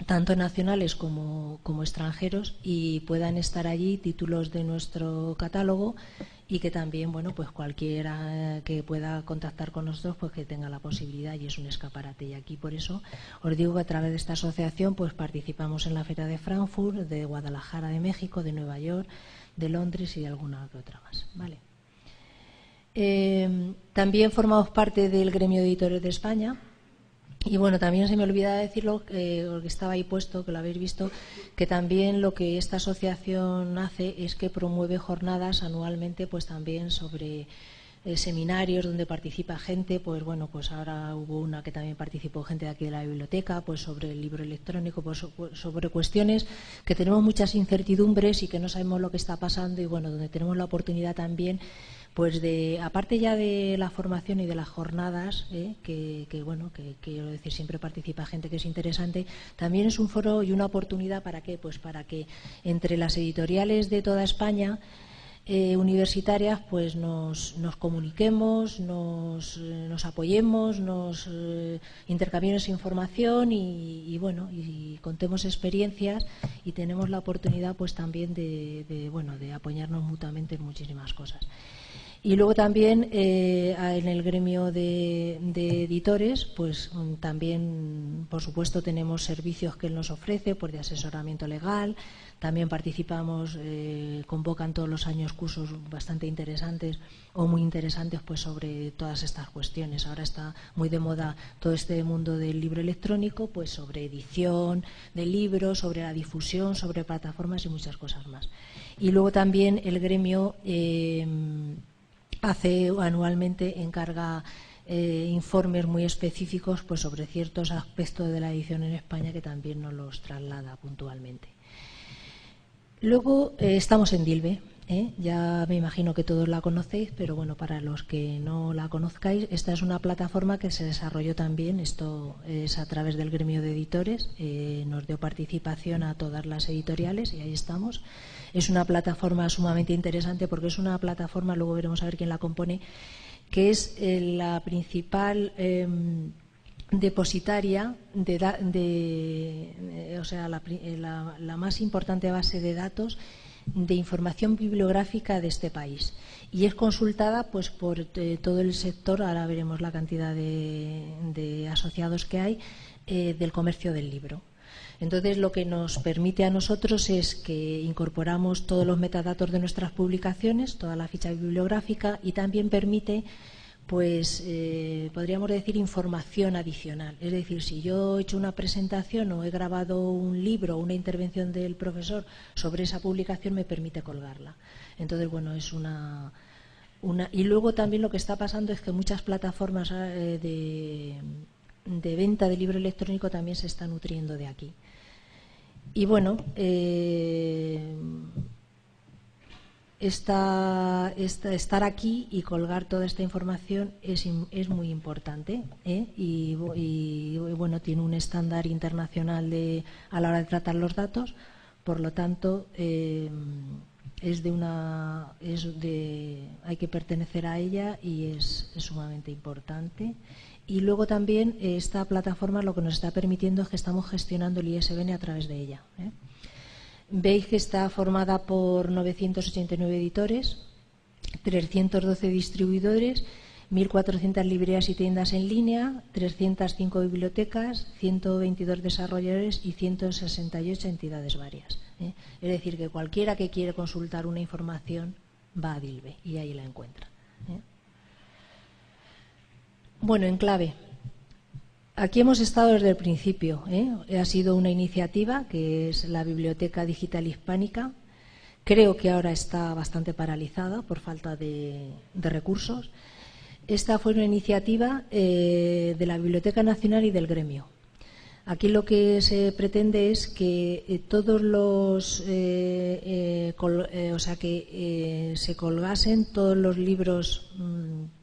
tanto nacionales como extranjeros, y puedan estar allí títulos de nuestro catálogo, y que también, bueno, pues cualquiera que pueda contactar con nosotros, pues que tenga la posibilidad, y es un escaparate. Y aquí por eso os digo que a través de esta asociación pues participamos en la Feria de Frankfurt, de Guadalajara, de México, de Nueva York, de Londres y de alguna que otra más, ¿vale? También formamos parte del Gremio de Editores de España. Y bueno, también se me olvidaba decirlo, porque estaba ahí puesto, que lo habéis visto, que también lo que esta asociación hace es que promueve jornadas anualmente, pues también sobre seminarios donde participa gente. Pues bueno, pues ahora hubo una que también participó gente de aquí de la biblioteca, pues sobre el libro electrónico, pues sobre cuestiones que tenemos muchas incertidumbres y que no sabemos lo que está pasando, y bueno, donde tenemos la oportunidad también, pues aparte ya de la formación y de las jornadas, que bueno, que quiero decir, siempre participa gente que es interesante, también es un foro y una oportunidad para qué, pues para que entre las editoriales de toda España, universitarias, pues nos comuniquemos, nos apoyemos, nos intercambiemos información y bueno, y contemos experiencias, y tenemos la oportunidad pues también de apoyarnos mutuamente en muchísimas cosas. Y luego también en el gremio de editores, pues también, por supuesto, tenemos servicios que él nos ofrece, pues de asesoramiento legal. También participamos, convocan todos los años cursos bastante interesantes o muy interesantes, pues sobre todas estas cuestiones. Ahora está muy de moda todo este mundo del libro electrónico, pues sobre edición de libros, sobre la difusión, sobre plataformas y muchas cosas más. Y luego también el gremio anualmente encarga informes muy específicos, pues sobre ciertos aspectos de la edición en España, que también nos los traslada puntualmente. Luego estamos en Dilbe, ya me imagino que todos la conocéis, pero bueno, para los que no la conozcáis, esta es una plataforma que se desarrolló también, esto es a través del gremio de editores, nos dio participación a todas las editoriales y ahí estamos. Es una plataforma sumamente interesante porque es una plataforma, luego veremos a ver quién la compone, que es la principal depositaria o sea, la más importante base de datos de información bibliográfica de este país, y es consultada pues por todo el sector. Ahora veremos la cantidad de asociados que hay del comercio del libro. Entonces, lo que nos permite a nosotros es que incorporamos todos los metadatos de nuestras publicaciones, toda la ficha bibliográfica, y también permite, pues, podríamos decir, información adicional. Es decir, si yo he hecho una presentación o he grabado un libro o una intervención del profesor sobre esa publicación, me permite colgarla. Entonces, bueno, es y luego también lo que está pasando es que muchas plataformas de venta de libro electrónico también se están nutriendo de aquí. Y bueno, estar aquí y colgar toda esta información es muy importante, ¿eh? Y bueno, tiene un estándar internacional a la hora de tratar los datos, por lo tanto hay que pertenecer a ella y es sumamente importante. Y luego también esta plataforma lo que nos está permitiendo es que estamos gestionando el ISBN a través de ella, ¿eh? Veis que está formada por 989 editores, 312 distribuidores, 1.400 librerías y tiendas en línea, 305 bibliotecas, 122 desarrolladores y 168 entidades varias, ¿eh? Es decir, que cualquiera que quiere consultar una información va a DILBE y ahí la encuentra, ¿eh? Bueno, en clave. Aquí hemos estado desde el principio, ¿eh? Ha sido una iniciativa que es la Biblioteca Digital Hispánica. Creo que ahora está bastante paralizada por falta de recursos. Esta fue una iniciativa de la Biblioteca Nacional y del gremio. Aquí lo que se pretende es que todos los, se colgasen todos los libros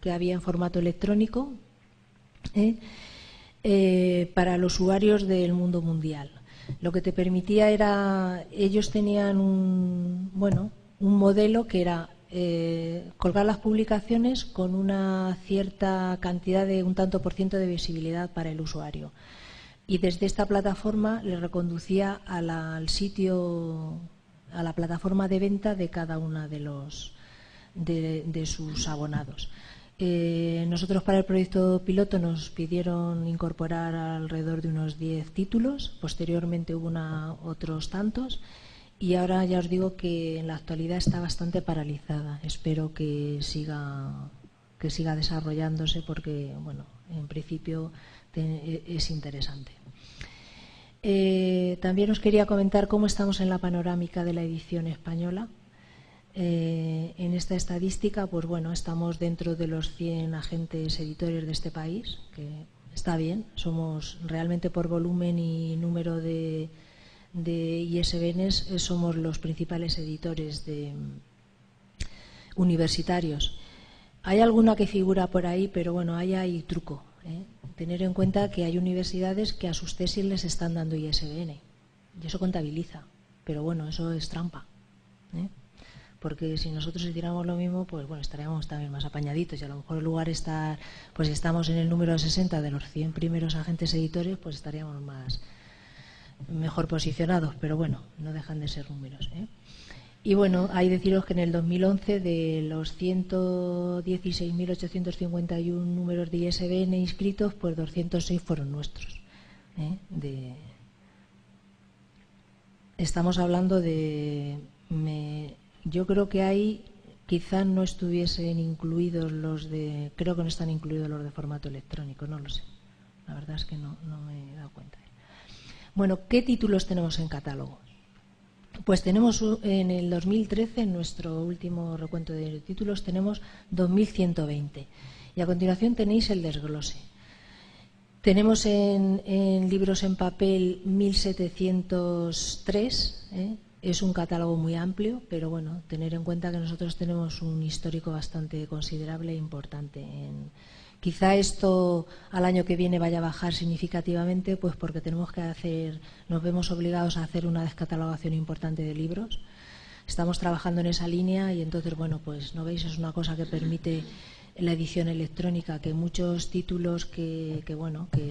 que había en formato electrónico, para los usuarios del mundo mundial. Lo que te permitía era, ellos tenían un modelo que era colgar las publicaciones con una cierta cantidad de un tanto por ciento de visibilidad para el usuario. Y desde esta plataforma le reconducía al sitio, a la plataforma de venta de cada uno de sus abonados. Nosotros para el proyecto piloto nos pidieron incorporar alrededor de unos 10 títulos, posteriormente hubo otros tantos y ahora ya os digo que en la actualidad está bastante paralizada. Espero que siga desarrollándose porque, bueno, en principio es interesante. También os quería comentar cómo estamos en la panorámica de la edición española. En esta estadística, pues bueno, estamos dentro de los 100 agentes editores de este país, que está bien. Somos realmente por volumen y número de ISBNs, somos los principales editores universitarios. Hay alguna que figura por ahí, pero bueno, ahí hay truco, ¿eh? Tener en cuenta que hay universidades que a sus tesis les están dando ISBN y eso contabiliza, pero bueno, eso es trampa, ¿eh? Porque si nosotros hiciéramos lo mismo, pues bueno, estaríamos también más apañaditos y a lo mejor en lugar de estar, pues si estamos en el número 60 de los 100 primeros agentes editores, pues estaríamos mejor posicionados, pero bueno, no dejan de ser números, ¿eh? Y bueno, hay deciros que en el 2011 de los 116.851 números de ISBN inscritos, pues 206 fueron nuestros, ¿eh? Estamos hablando de... Yo creo que ahí quizás no estuviesen incluidos creo que no están incluidos los de formato electrónico, no lo sé. La verdad es que no me he dado cuenta. Bueno, ¿qué títulos tenemos en catálogo? Pues tenemos en el 2013, en nuestro último recuento de títulos, tenemos 2.120. Y a continuación tenéis el desglose. Tenemos en libros en papel 1.703, ¿eh? Es un catálogo muy amplio, pero bueno, tener en cuenta que nosotros tenemos un histórico bastante considerable e importante. Quizá esto al año que viene vaya a bajar significativamente, pues porque nos vemos obligados a hacer una descatalogación importante de libros. Estamos trabajando en esa línea y entonces, bueno, pues no veis, es una cosa que permite la edición electrónica, que muchos títulos que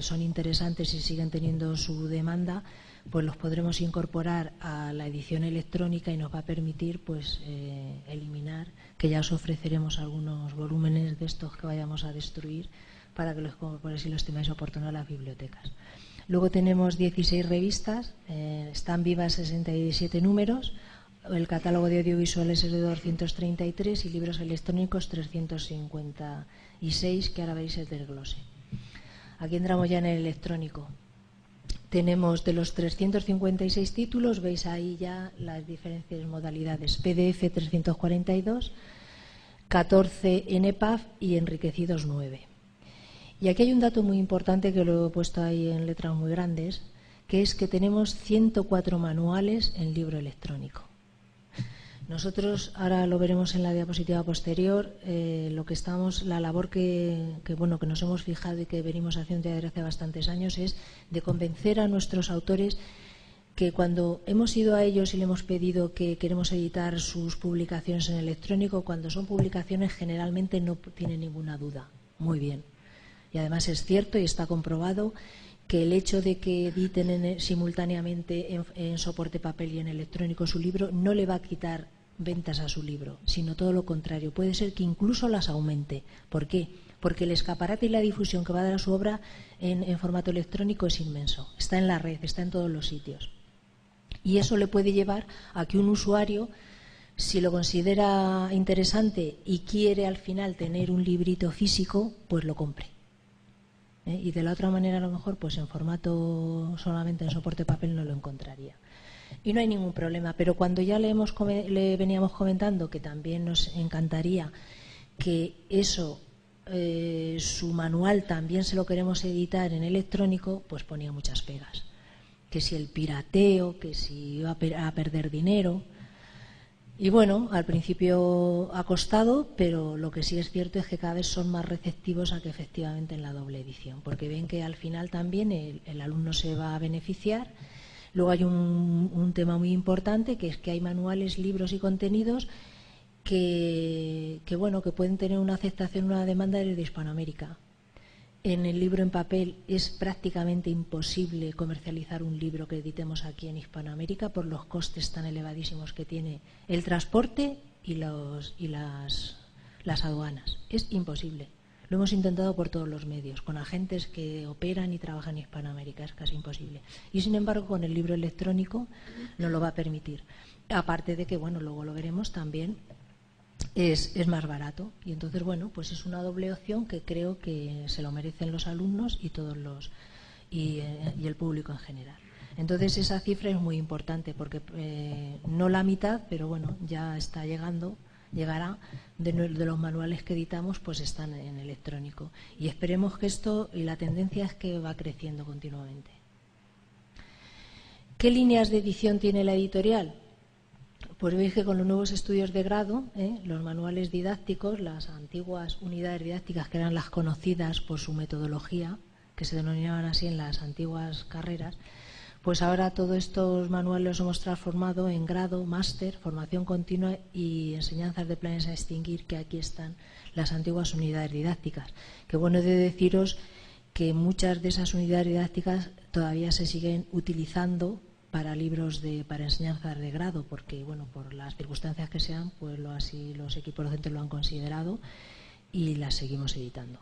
son interesantes y siguen teniendo su demanda, pues los podremos incorporar a la edición electrónica y nos va a permitir pues eliminar, que ya os ofreceremos algunos volúmenes de estos que vayamos a destruir para que los incorporéis si lo estimáis oportuno a las bibliotecas. Luego tenemos 16 revistas, están vivas 67 números, el catálogo de audiovisuales es de 233 y libros electrónicos 356, que ahora veréis el desglose. Aquí entramos ya en el electrónico. Tenemos de los 356 títulos, veis ahí ya las diferentes modalidades: PDF 342, 14 en EPUB y enriquecidos 9. Y aquí hay un dato muy importante que lo he puesto ahí en letras muy grandes, que es que tenemos 104 manuales en libro electrónico. Nosotros, ahora lo veremos en la diapositiva posterior, la labor que nos hemos fijado y que venimos haciendo desde hace bastantes años es de convencer a nuestros autores que cuando hemos ido a ellos y le hemos pedido que queremos editar sus publicaciones en electrónico, cuando son publicaciones generalmente no tienen ninguna duda. Muy bien. Y además es cierto y está comprobado que el hecho de que editen simultáneamente en soporte papel y en electrónico su libro no le va a quitar ventas a su libro, sino todo lo contrario. Puede ser que incluso las aumente. ¿Por qué? Porque el escaparate y la difusión que va a dar a su obra en formato electrónico es inmenso. Está en la red, está en todos los sitios. Y eso le puede llevar a que un usuario, si lo considera interesante y quiere al final tener un librito físico, pues lo compre. Y de la otra manera, a lo mejor, pues en formato solamente en soporte papel no lo encontraría. Y no hay ningún problema, pero cuando ya le veníamos comentando que también nos encantaría que eso, su manual también se lo queremos editar en electrónico, pues ponía muchas pegas. Que si el pirateo, que si iba a perder dinero. Y bueno, al principio ha costado, pero lo que sí es cierto es que cada vez son más receptivos a que efectivamente en la doble edición, porque ven que al final también el alumno se va a beneficiar. Luego hay un tema muy importante, que es que hay manuales, libros y contenidos que pueden tener una aceptación, una demanda desde Hispanoamérica. En el libro en papel es prácticamente imposible comercializar un libro que editemos aquí en Hispanoamérica por los costes tan elevadísimos que tiene el transporte y las aduanas. Es imposible. Lo hemos intentado por todos los medios, con agentes que operan y trabajan en Hispanoamérica. Es casi imposible. Y sin embargo, con el libro electrónico no lo va a permitir. Aparte de que, luego lo veremos también, es más barato. Y entonces, pues es una doble opción que creo que se lo merecen los alumnos y el público en general. Entonces, esa cifra es muy importante porque no la mitad, pero ya está llegará de los manuales que editamos, pues están en electrónico. Y esperemos que esto, y la tendencia es que va creciendo continuamente. ¿Qué líneas de edición tiene la editorial? Pues veis que con los nuevos estudios de grado, los manuales didácticos, las antiguas unidades didácticas que eran las conocidas por su metodología, que se denominaban así en las antiguas carreras, pues ahora todos estos manuales los hemos transformado en grado, máster, formación continua y enseñanzas de planes a extinguir, que aquí están las antiguas unidades didácticas. Que he de deciros que muchas de esas unidades didácticas todavía se siguen utilizando para libros para enseñanzas de grado, porque por las circunstancias que sean, pues así los equipos docentes lo han considerado y las seguimos editando.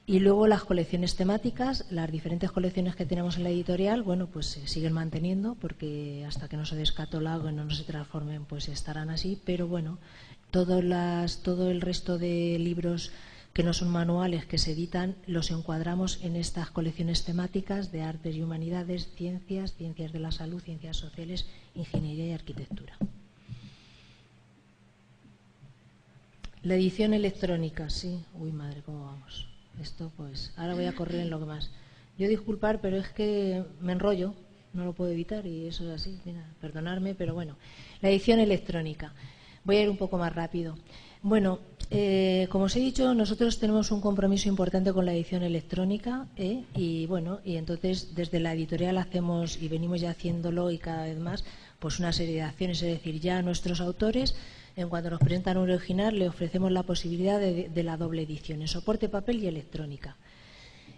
Y luego las colecciones temáticas, las diferentes colecciones que tenemos en la editorial, pues se siguen manteniendo, porque hasta que no se descataloguen o no se transformen, pues estarán así. Pero todo el resto de libros que no son manuales, que se editan, los encuadramos en estas colecciones temáticas de artes y humanidades, ciencias, ciencias de la salud, ciencias sociales, ingeniería y arquitectura. La edición electrónica, sí. Uy, madre, ¿cómo vamos? Esto, pues, ahora voy a correr en lo que más. Yo disculpar, pero es que me enrollo, no lo puedo evitar y eso es así, mira, perdonadme, pero la edición electrónica. Voy a ir un poco más rápido. Como os he dicho, nosotros tenemos un compromiso importante con la edición electrónica y entonces desde la editorial hacemos y venimos ya haciéndolo y cada vez más, pues una serie de acciones, es decir, ya a nuestros autores, en cuanto nos presentan un original, le ofrecemos la posibilidad de la doble edición, en soporte papel y electrónica.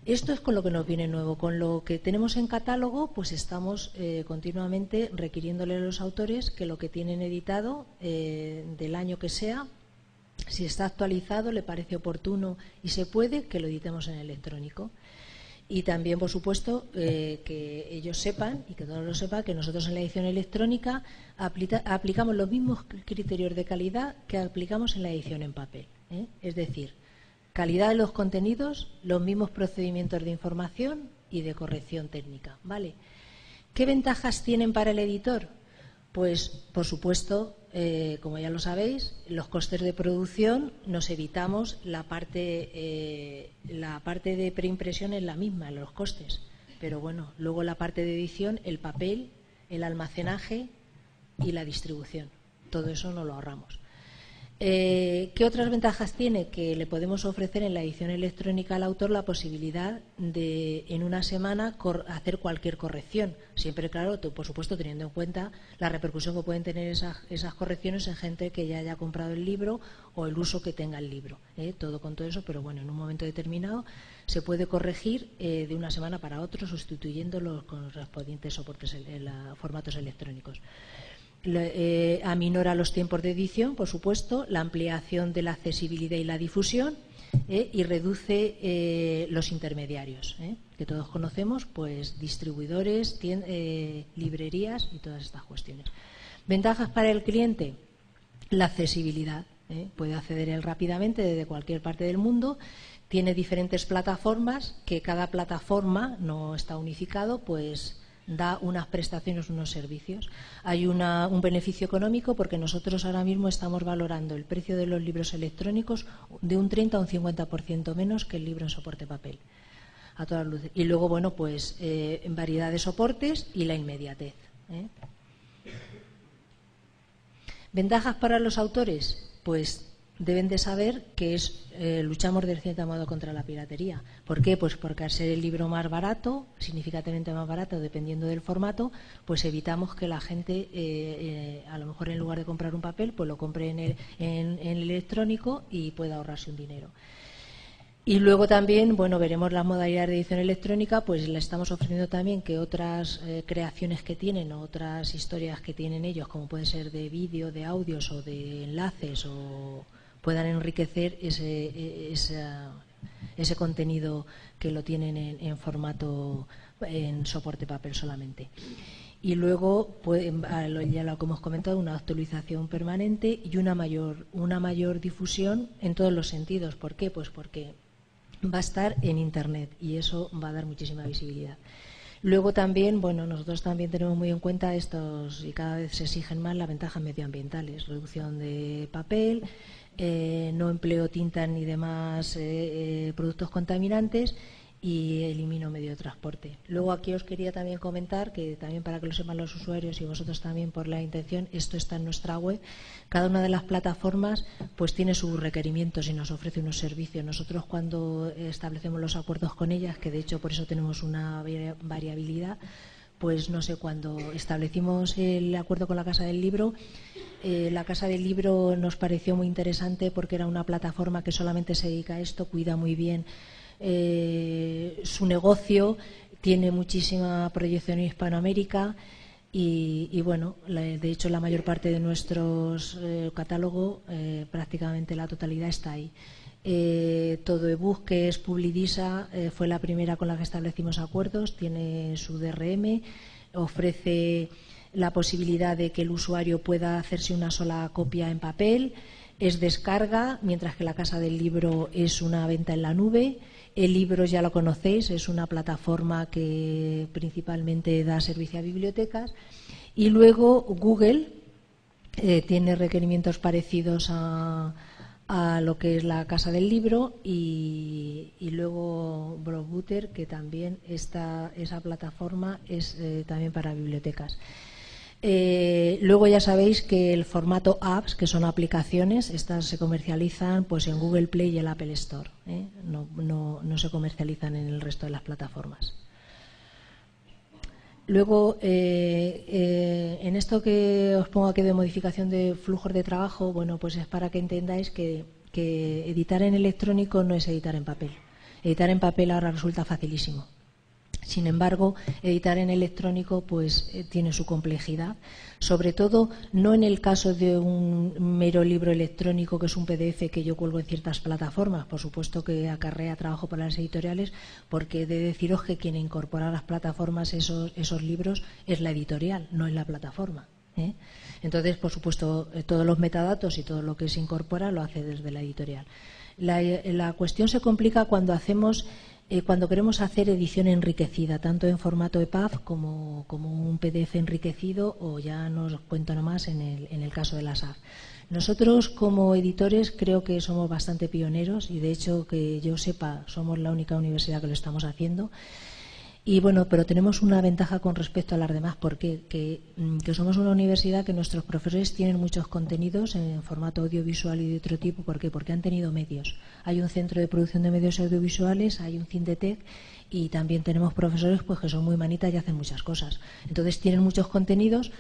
Esto es con lo que nos viene nuevo. Con lo que tenemos en catálogo, pues estamos continuamente requiriéndole a los autores que lo que tienen editado, del año que sea, si está actualizado, le parece oportuno y se puede, que lo editemos en electrónico. Y también, por supuesto, que ellos sepan y que todos lo sepan que nosotros en la edición electrónica aplicamos los mismos criterios de calidad que aplicamos en la edición en papel. Es decir, calidad de los contenidos, los mismos procedimientos de información y de corrección técnica. ¿Vale? ¿Qué ventajas tienen para el editor? Pues, por supuesto, como ya lo sabéis, los costes de producción nos evitamos la parte de preimpresión es la misma, los costes. Pero luego la parte de edición, el papel, el almacenaje y la distribución. todo eso nos lo ahorramos. ¿Qué otras ventajas tiene? Que le podemos ofrecer en la edición electrónica al autor la posibilidad de, en una semana, hacer cualquier corrección. Siempre, claro, por supuesto, teniendo en cuenta la repercusión que pueden tener esas correcciones en gente que ya haya comprado el libro o el uso que tenga el libro. Todo con todo eso, pero bueno, en un momento determinado se puede corregir de una semana para otra, sustituyendo los correspondientes soportes, formatos electrónicos. Aminora los tiempos de edición, por supuesto, la ampliación de la accesibilidad y la difusión, y reduce los intermediarios, que todos conocemos, pues distribuidores, librerías y todas estas cuestiones. Ventajas para el cliente: la accesibilidad, puede acceder él rápidamente desde cualquier parte del mundo. Tiene diferentes plataformas, que cada plataforma no está unificado, pues da unas prestaciones, unos servicios. Hay un beneficio económico, porque nosotros ahora mismo estamos valorando el precio de los libros electrónicos de un 30 a un 50% menos que el libro en soporte papel, a todas luces. Y luego, bueno, pues en variedad de soportes y la inmediatez. ¿Ventajas para los autores? Pues deben de saber que luchamos de cierto modo contra la piratería. ¿Por qué? Pues porque al ser el libro más barato, significativamente más barato, dependiendo del formato, pues evitamos que la gente, a lo mejor en lugar de comprar un papel, pues lo compre en el electrónico y pueda ahorrarse un dinero. Y luego también, bueno, veremos las modalidades de edición electrónica, pues le estamos ofreciendo también que otras creaciones que tienen, o otras historias que tienen ellos, como pueden ser de vídeo, de audios o de enlaces, o puedan enriquecer ese contenido que lo tienen en formato, en soporte papel solamente. Y luego, ya lo que hemos comentado, una actualización permanente y una mayor difusión en todos los sentidos. ¿Por qué? Pues porque va a estar en Internet y eso va a dar muchísima visibilidad. Luego también, bueno, nosotros también tenemos muy en cuenta estos, y cada vez se exigen más, las ventajas medioambientales: reducción de papel, no empleo tintas ni demás productos contaminantes, y elimino medio de transporte. Luego aquí os quería también comentar, que también para que lo sepan los usuarios y vosotros también por la intención, esto está en nuestra web. Cada una de las plataformas pues tiene sus requerimientos y nos ofrece unos servicios. Nosotros, cuando establecemos los acuerdos con ellas, que de hecho por eso tenemos una variabilidad, pues no sé, cuando establecimos el acuerdo con la Casa del Libro, la Casa del Libro nos pareció muy interesante porque era una plataforma que solamente se dedica a esto, cuida muy bien su negocio, tiene muchísima proyección en Hispanoamérica y bueno, de hecho la mayor parte de nuestros catálogo, prácticamente la totalidad, está ahí. Todo ebook, que es Publidisa, fue la primera con la que establecimos acuerdos, tiene su DRM, ofrece la posibilidad de que el usuario pueda hacerse una sola copia en papel, es descarga, mientras que la Casa del Libro es una venta en la nube. El libro ya lo conocéis, es una plataforma que principalmente da servicio a bibliotecas. Y luego Google tiene requerimientos parecidos a lo que es la Casa del Libro, y luego Blockbuster, que también esa plataforma es también para bibliotecas. Luego ya sabéis que el formato apps, que son aplicaciones, estas se comercializan pues en Google Play y el Apple Store, no se comercializan en el resto de las plataformas. Luego, en esto que os pongo aquí de modificación de flujos de trabajo, bueno, pues es para que entendáis que editar en electrónico no es editar en papel. Editar en papel ahora resulta facilísimo. Sin embargo, editar en electrónico pues tiene su complejidad, sobre todo no en el caso de un mero libro electrónico, que es un PDF que yo cuelgo en ciertas plataformas. Por supuesto que acarrea trabajo para las editoriales, porque he de deciros que quien incorpora a las plataformas esos libros es la editorial, no es la plataforma. Entonces, por supuesto, todos los metadatos y todo lo que se incorpora lo hace desde la editorial. La cuestión se complica cuando queremos hacer edición enriquecida, tanto en formato EPUB como un PDF enriquecido, o ya no os cuento nomás en el caso de las apps. Nosotros, como editores, creo que somos bastante pioneros, y de hecho, que yo sepa, somos la única universidad que lo estamos haciendo. Y bueno, pero tenemos una ventaja con respecto a las demás, porque que somos una universidad que nuestros profesores tienen muchos contenidos en formato audiovisual y de otro tipo. ¿Por qué? Porque han tenido medios. Hay un centro de producción de medios audiovisuales, hay un Cindetec, y también tenemos profesores pues que son muy manitas y hacen muchas cosas. Entonces tienen muchos contenidos,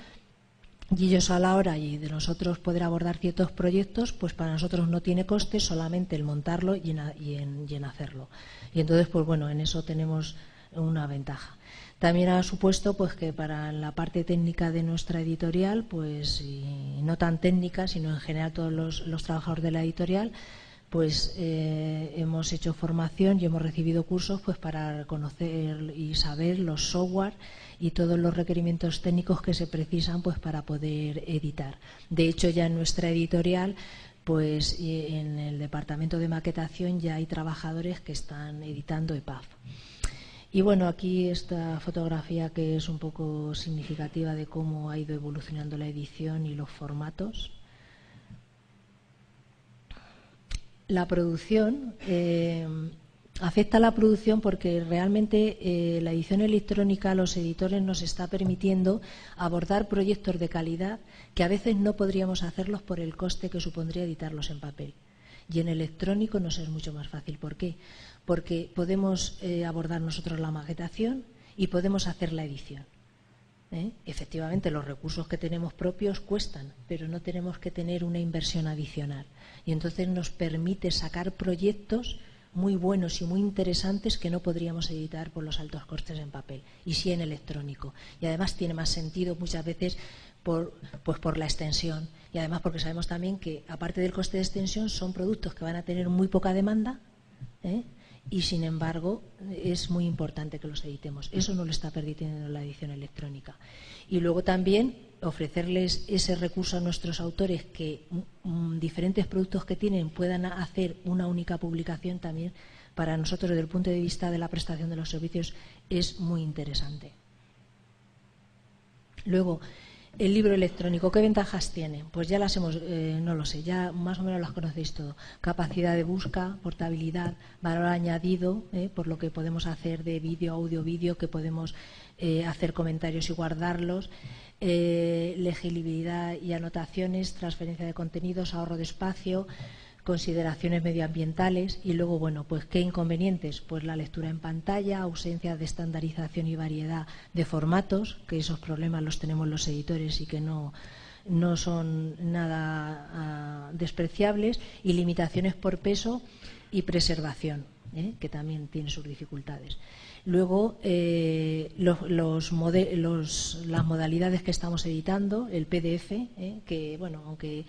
y ellos a la hora de nosotros poder abordar ciertos proyectos, pues para nosotros no tiene coste, solamente el montarlo y en hacerlo. Y entonces, pues bueno, en eso tenemos una ventaja. También ha supuesto pues que para la parte técnica de nuestra editorial, pues y no tan técnica, sino en general todos los trabajadores de la editorial, pues hemos hecho formación y hemos recibido cursos pues para conocer y saber los software y todos los requerimientos técnicos que se precisan pues para poder editar. De hecho, ya en nuestra editorial, pues en el departamento de maquetación ya hay trabajadores que están editando EPUB. Y bueno, aquí esta fotografía que es un poco significativa de cómo ha ido evolucionando la edición y los formatos. La producción afecta a la producción porque realmente la edición electrónica a los editores nos está permitiendo abordar proyectos de calidad que a veces no podríamos hacerlos por el coste que supondría editarlos en papel. Y en electrónico nos es mucho más fácil. ¿Por qué? Porque podemos abordar nosotros la maquetación y podemos hacer la edición. Efectivamente, los recursos que tenemos propios cuestan, pero no tenemos que tener una inversión adicional. Y entonces nos permite sacar proyectos muy buenos y muy interesantes que no podríamos editar por los altos costes en papel, y sí en electrónico. Y además tiene más sentido muchas veces por la extensión, y además porque sabemos también que aparte del coste de extensión son productos que van a tener muy poca demanda, y sin embargo es muy importante que los editemos. Eso no lo está permitiendo la edición electrónica. Y luego también ofrecerles ese recurso a nuestros autores, que diferentes productos que tienen puedan hacer una única publicación, también para nosotros desde el punto de vista de la prestación de los servicios es muy interesante. Luego, el libro electrónico, ¿qué ventajas tiene? Pues ya las hemos, no lo sé, ya más o menos las conocéis todo. Capacidad de busca, portabilidad, valor añadido, por lo que podemos hacer de vídeo, audio, vídeo, que podemos hacer comentarios y guardarlos, legibilidad y anotaciones, transferencia de contenidos, ahorro de espacio, consideraciones medioambientales. Y luego, bueno, pues ¿qué inconvenientes? Pues la lectura en pantalla, ausencia de estandarización y variedad de formatos, que esos problemas los tenemos los editores y que no son nada despreciables, y limitaciones por peso y preservación, que también tiene sus dificultades. Luego, las modalidades que estamos editando, el PDF, que bueno, aunque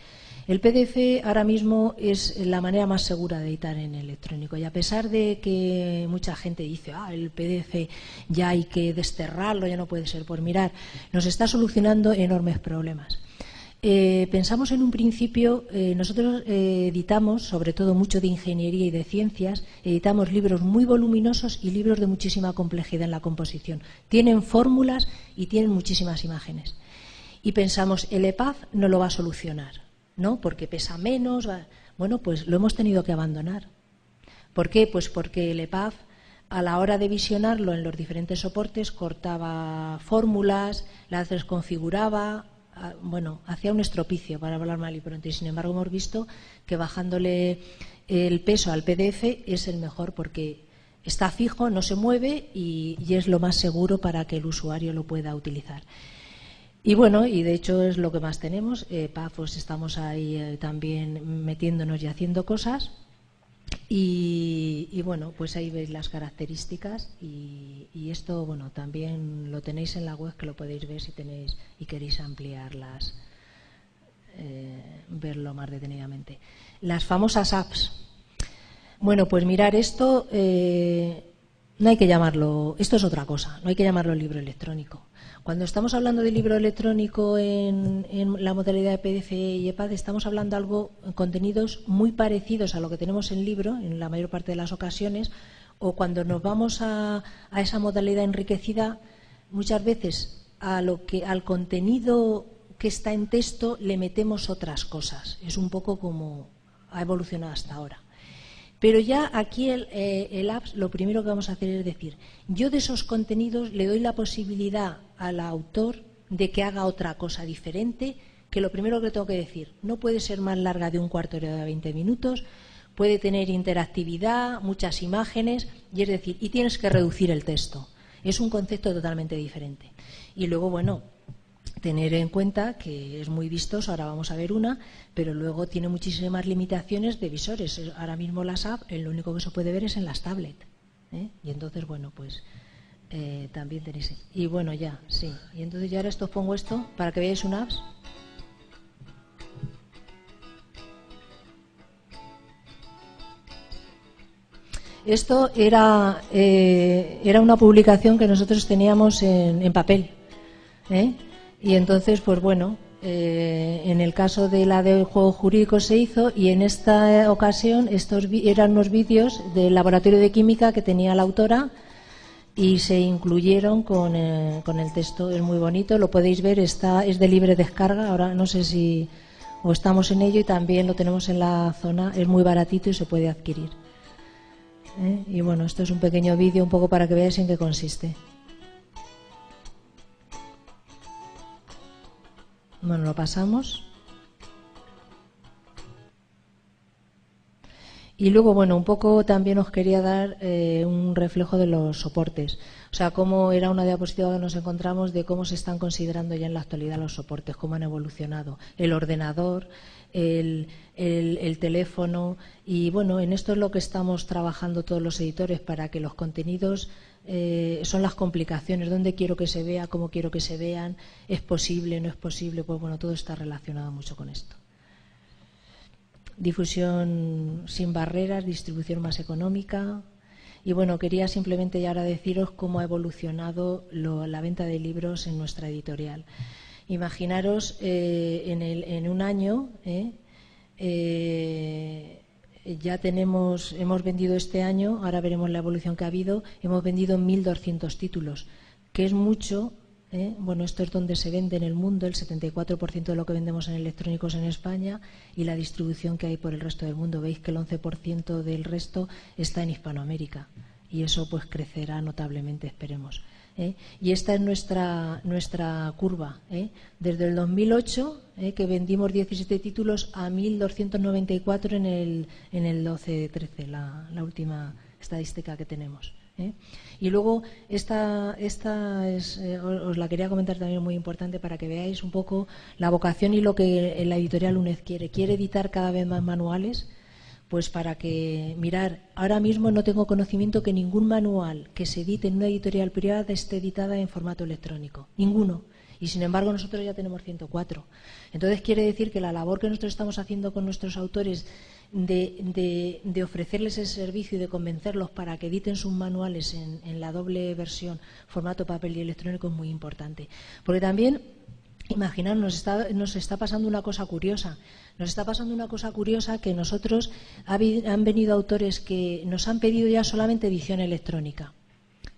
el PDF ahora mismo es la manera más segura de editar en electrónico, y a pesar de que mucha gente dice, el PDF ya hay que desterrarlo, ya no puede ser, por mirar, nos está solucionando enormes problemas. Pensamos en un principio, nosotros editamos sobre todo mucho de ingeniería y de ciencias, editamos libros muy voluminosos y libros de muchísima complejidad en la composición. Tienen fórmulas y tienen muchísimas imágenes. Y pensamos, el EPUB no lo va a solucionar, ¿no? Porque pesa menos. Bueno, pues lo hemos tenido que abandonar. ¿Por qué? Pues porque el EPUB, a la hora de visionarlo en los diferentes soportes, cortaba fórmulas, las desconfiguraba. Bueno, hacía un estropicio, para hablar mal y pronto, y sin embargo hemos visto que bajándole el peso al PDF es el mejor, porque está fijo, no se mueve y es lo más seguro para que el usuario lo pueda utilizar. Y bueno, y de hecho es lo que más tenemos. Pues estamos ahí también metiéndonos y haciendo cosas. Y bueno, pues ahí veis las características, y esto, bueno, también lo tenéis en la web, que lo podéis ver si tenéis y queréis ampliarlas, verlo más detenidamente. Las famosas apps. Bueno, pues mirar esto, no hay que llamarlo, esto es otra cosa, no hay que llamarlo libro electrónico. Cuando estamos hablando de libro electrónico en la modalidad de PDF y EPUB, estamos hablando de algo, contenidos muy parecidos a lo que tenemos en libro, en la mayor parte de las ocasiones, o cuando nos vamos a esa modalidad enriquecida, muchas veces al contenido que está en texto le metemos otras cosas. Es un poco como ha evolucionado hasta ahora. Pero ya aquí el apps, lo primero que vamos a hacer es decir, yo de esos contenidos le doy la posibilidad al autor de que haga otra cosa diferente, que lo primero que tengo que decir, no puede ser más larga de un cuarto de hora de 20 minutos, puede tener interactividad, muchas imágenes, y es decir, y tienes que reducir el texto. Es un concepto totalmente diferente. Y luego, bueno, tener en cuenta que es muy vistoso, ahora vamos a ver una, pero luego tiene muchísimas limitaciones de visores. Ahora mismo las apps, lo único que se puede ver es en las tablets. Y entonces, bueno, pues también tenéis. Y bueno, ya, sí. Y entonces ya ahora os pongo esto para que veáis una apps. Esto era una publicación que nosotros teníamos en papel. Y entonces, pues bueno, en el caso de la del juego jurídico se hizo, y en esta ocasión estos eran unos vídeos del laboratorio de química que tenía la autora y se incluyeron con el texto. Es muy bonito, lo podéis ver, es de libre descarga. Ahora no sé si o estamos en ello, y también lo tenemos en la zona, es muy baratito y se puede adquirir. Y bueno, esto es un pequeño vídeo un poco para que veáis en qué consiste. Bueno, lo pasamos. Y luego, bueno, un poco también os quería dar un reflejo de los soportes. O sea, cómo era una diapositiva que nos encontramos de cómo se están considerando ya en la actualidad los soportes, cómo han evolucionado. El ordenador, el teléfono. Y bueno, en esto es lo que estamos trabajando todos los editores, para que los contenidos son las complicaciones. ¿Dónde quiero que se vea? ¿Cómo quiero que se vean? ¿Es posible? ¿No es posible? Pues bueno, todo está relacionado mucho con esto. Difusión sin barreras, distribución más económica. Y bueno, quería simplemente ya ahora deciros cómo ha evolucionado la venta de libros en nuestra editorial. Imaginaros en un año, ya hemos vendido este año, ahora veremos la evolución que ha habido, hemos vendido 1.200 títulos, que es mucho. Bueno, esto es donde se vende en el mundo, el 74% de lo que vendemos en electrónicos en España, y la distribución que hay por el resto del mundo. Veis que el 11% del resto está en Hispanoamérica, y eso pues crecerá notablemente, esperemos. Y esta es nuestra curva. Desde el 2008, que vendimos 17 títulos, a 1.294 en el 12-13, la última estadística que tenemos. Y luego esta os la quería comentar también, muy importante, para que veáis un poco la vocación y lo que la editorial UNED quiere editar cada vez más manuales, pues para que, mirar, ahora mismo no tengo conocimiento que ningún manual que se edite en una editorial privada esté editada en formato electrónico, ninguno. Y sin embargo nosotros ya tenemos 104. Entonces quiere decir que la labor que nosotros estamos haciendo con nuestros autores de ofrecerles ese servicio y de convencerlos para que editen sus manuales en la doble versión, formato papel y electrónico, es muy importante. Porque también, imaginar, nos está pasando una cosa curiosa. Nos está pasando una cosa curiosa, que nosotros han venido autores que nos han pedido ya solamente edición electrónica.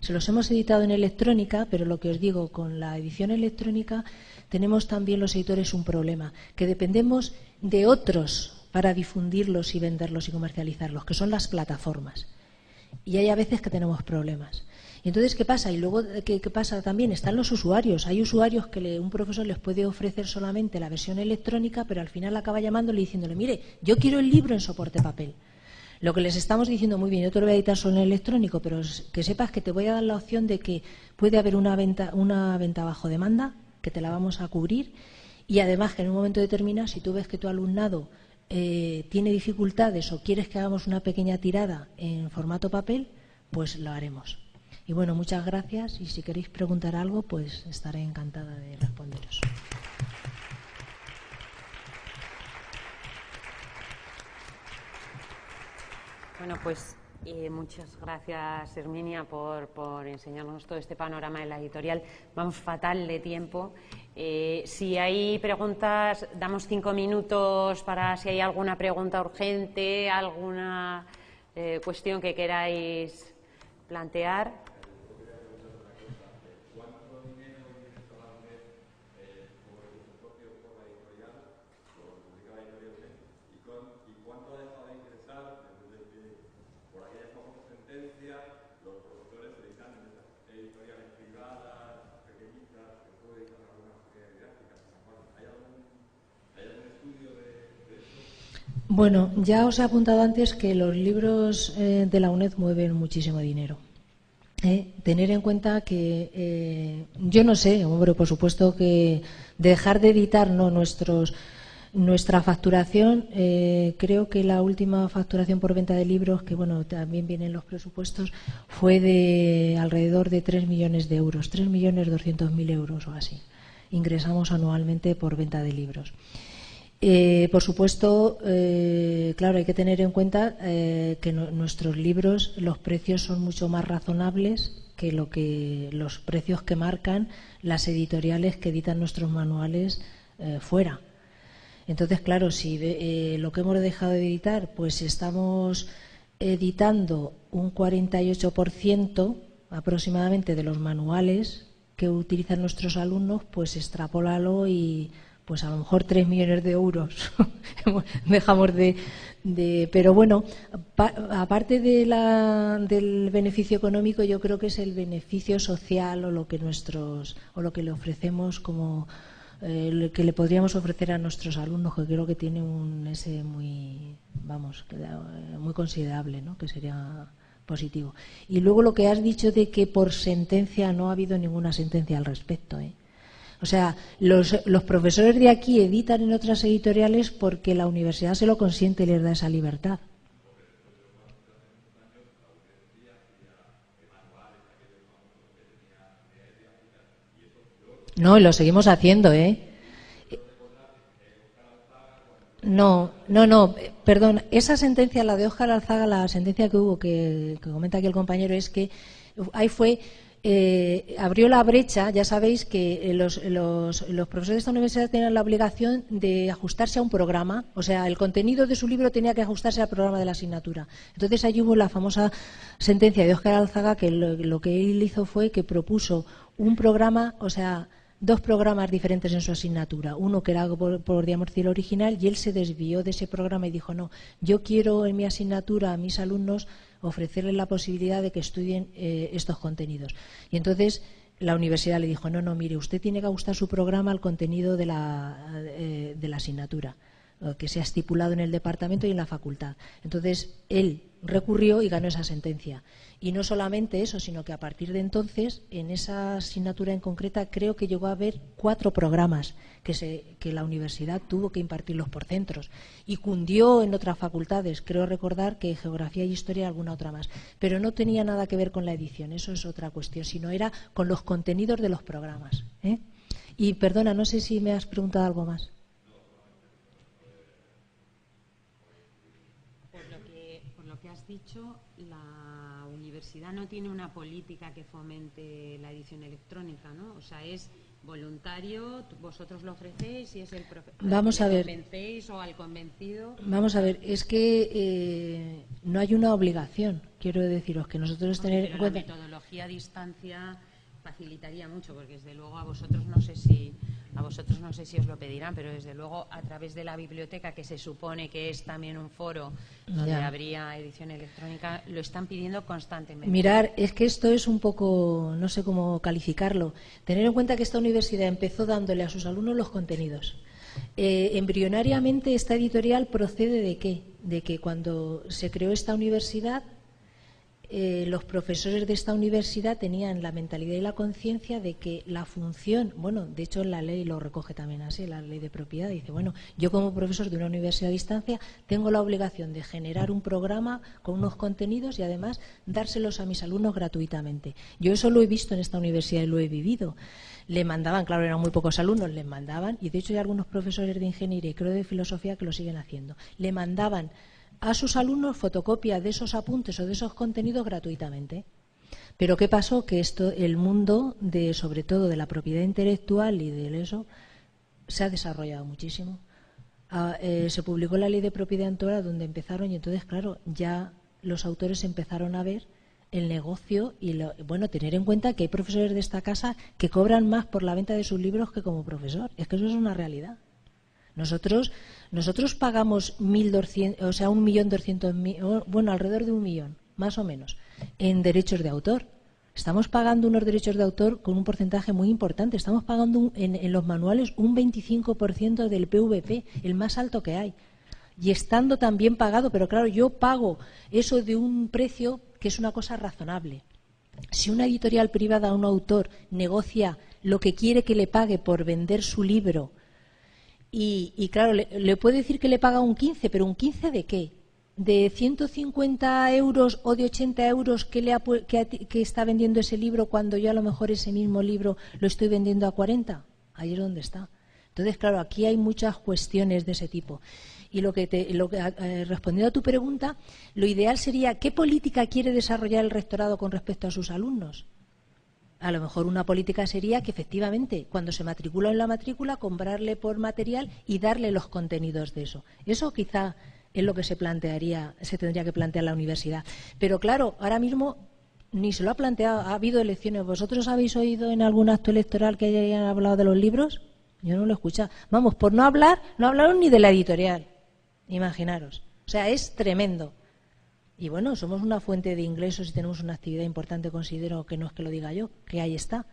Se los hemos editado en electrónica, pero lo que os digo, con la edición electrónica tenemos también los editores un problema, que dependemos de otros para difundirlos y venderlos y comercializarlos, que son las plataformas. Y hay a veces que tenemos problemas. Y entonces, ¿qué pasa? Y luego, ¿qué pasa también? Están los usuarios. Hay usuarios que un profesor les puede ofrecer solamente la versión electrónica, pero al final acaba llamándole y diciéndole, mire, yo quiero el libro en soporte papel. Lo que les estamos diciendo, muy bien, yo te lo voy a editar solo en electrónico, pero que sepas que te voy a dar la opción de que puede haber una venta bajo demanda, que te la vamos a cubrir, y además que en un momento determinado, si tú ves que tu alumnado tiene dificultades o quieres que hagamos una pequeña tirada en formato papel, pues lo haremos. Y bueno, muchas gracias, y si queréis preguntar algo, pues estaré encantada de responderos. Bueno, pues muchas gracias, Herminia, por enseñarnos todo este panorama de la editorial. Vamos fatal de tiempo. Si hay preguntas, damos 5 minutos para si hay alguna pregunta urgente, alguna cuestión que queráis plantear. Bueno, ya os he apuntado antes que los libros de la UNED mueven muchísimo dinero. Tener en cuenta que yo no sé, hombre, por supuesto que dejar de editar nuestra facturación, creo que la última facturación por venta de libros, que bueno, también vienen los presupuestos, fue de alrededor de 3 millones de euros, 3.200.000 euros o así. Ingresamos anualmente por venta de libros. Por supuesto, claro, hay que tener en cuenta que nuestros libros, los precios son mucho más razonables que los precios que marcan las editoriales que editan nuestros manuales fuera. Entonces, claro, si lo que hemos dejado de editar, pues estamos editando un 48% aproximadamente de los manuales que utilizan nuestros alumnos, pues extrapólalo y pues a lo mejor 3 millones de euros dejamos pero bueno, aparte del beneficio económico, yo creo que es el beneficio social o lo que le ofrecemos como que le podríamos ofrecer a nuestros alumnos, que creo que tiene un ese muy considerable, ¿no? Que sería positivo. Y luego lo que has dicho de que por sentencia no ha habido ninguna sentencia al respecto, O sea, los profesores de aquí editan en otras editoriales porque la universidad se lo consiente y les da esa libertad. No, y lo seguimos haciendo, No, perdón. Esa sentencia, la de Óscar Alzaga, la sentencia que hubo, que comenta aquí el compañero, es que ahí fue... abrió la brecha. Ya sabéis que los profesores de esta universidad tenían la obligación de ajustarse a un programa, o sea, el contenido de su libro tenía que ajustarse al programa de la asignatura. Entonces ahí hubo la famosa sentencia de Óscar Alzaga, que lo que él hizo fue que propuso un programa, o sea, 2 programas diferentes en su asignatura. Uno que era por Diamorciel original, y él se desvió de ese programa y dijo, no, yo quiero en mi asignatura a mis alumnos ofrecerles la posibilidad de que estudien estos contenidos. Y entonces la universidad le dijo, no, mire, usted tiene que ajustar su programa al contenido de la asignatura, que sea estipulado en el departamento y en la facultad. Entonces él recurrió y ganó esa sentencia. Y no solamente eso, sino que a partir de entonces, en esa asignatura en concreta, creo que llegó a haber 4 programas que la universidad tuvo que impartirlos por centros. Y cundió en otras facultades, creo recordar que Geografía y Historia y alguna otra más. Pero no tenía nada que ver con la edición, eso es otra cuestión, sino era con los contenidos de los programas. Y perdona, no sé si me has preguntado algo más. Por lo que has dicho, la universidad no tiene una política que fomente la edición electrónica, ¿no? O sea, es voluntario, vosotros lo ofrecéis y es el profesor. Vamos a ver. ¿Convencéis o al convencido? Vamos a ver, es que no hay una obligación. Quiero deciros que nosotros tener en cuenta. La metodología a distancia facilitaría mucho, porque desde luego a vosotros no sé si os lo pedirán, pero desde luego a través de la biblioteca, que se supone que es también un foro donde habría edición electrónica, lo están pidiendo constantemente. Mirar, es que esto es un poco, no sé cómo calificarlo. Tener en cuenta que esta universidad empezó dándole a sus alumnos los contenidos. Embrionariamente esta editorial procede de ¿qué? De que cuando se creó esta universidad, los profesores de esta universidad tenían la mentalidad y la conciencia de que la función, bueno, de hecho la ley lo recoge también así, la ley de propiedad, dice, bueno, yo como profesor de una universidad a distancia tengo la obligación de generar un programa con unos contenidos y además dárselos a mis alumnos gratuitamente. Yo eso lo he visto en esta universidad y lo he vivido. Le mandaban, claro, eran muy pocos alumnos, les mandaban, y de hecho hay algunos profesores de ingeniería y creo de filosofía que lo siguen haciendo, le mandaban a sus alumnos fotocopia de esos apuntes o de esos contenidos gratuitamente. Pero ¿qué pasó? Que el mundo, sobre todo de la propiedad intelectual y de eso, se ha desarrollado muchísimo. Se publicó la ley de propiedad autora donde empezaron y entonces, claro, ya los autores empezaron a ver el negocio y, tener en cuenta que hay profesores de esta casa que cobran más por la venta de sus libros que como profesor. Es que eso es una realidad. Nosotros pagamos 1.200.000, o sea, 1.200.000, bueno, alrededor de 1 millón, más o menos, en derechos de autor. Estamos pagando unos derechos de autor con un porcentaje muy importante. Estamos pagando en los manuales un 25% del PVP, el más alto que hay. y estando tan bien pagado, pero claro, yo pago eso de un precio que es una cosa razonable. Si una editorial privada a un autor negocia lo que quiere que le pague por vender su libro y claro, le puede decir que le paga un 15, pero ¿un 15 de qué? ¿De 150 euros o de 80 euros que está vendiendo ese libro cuando yo a lo mejor ese mismo libro lo estoy vendiendo a 40? Ahí es donde está. Entonces, claro, aquí hay muchas cuestiones de ese tipo. Y respondiendo a tu pregunta, lo ideal sería ¿qué política quiere desarrollar el rectorado con respecto a sus alumnos? A lo mejor una política sería que efectivamente cuando se matricula en la matrícula comprarle por material y darle los contenidos de eso. Eso quizá es lo que se tendría que plantear la universidad. Pero claro, ahora mismo ni se lo ha planteado, ha habido elecciones. ¿Vosotros habéis oído en algún acto electoral que hayan hablado de los libros? Yo no lo he escuchado. Vamos, por no hablaron ni de la editorial. Imaginaros. O sea, es tremendo. Y bueno, somos una fuente de ingresos y tenemos una actividad importante, considero, que no es que lo diga yo, que ahí está.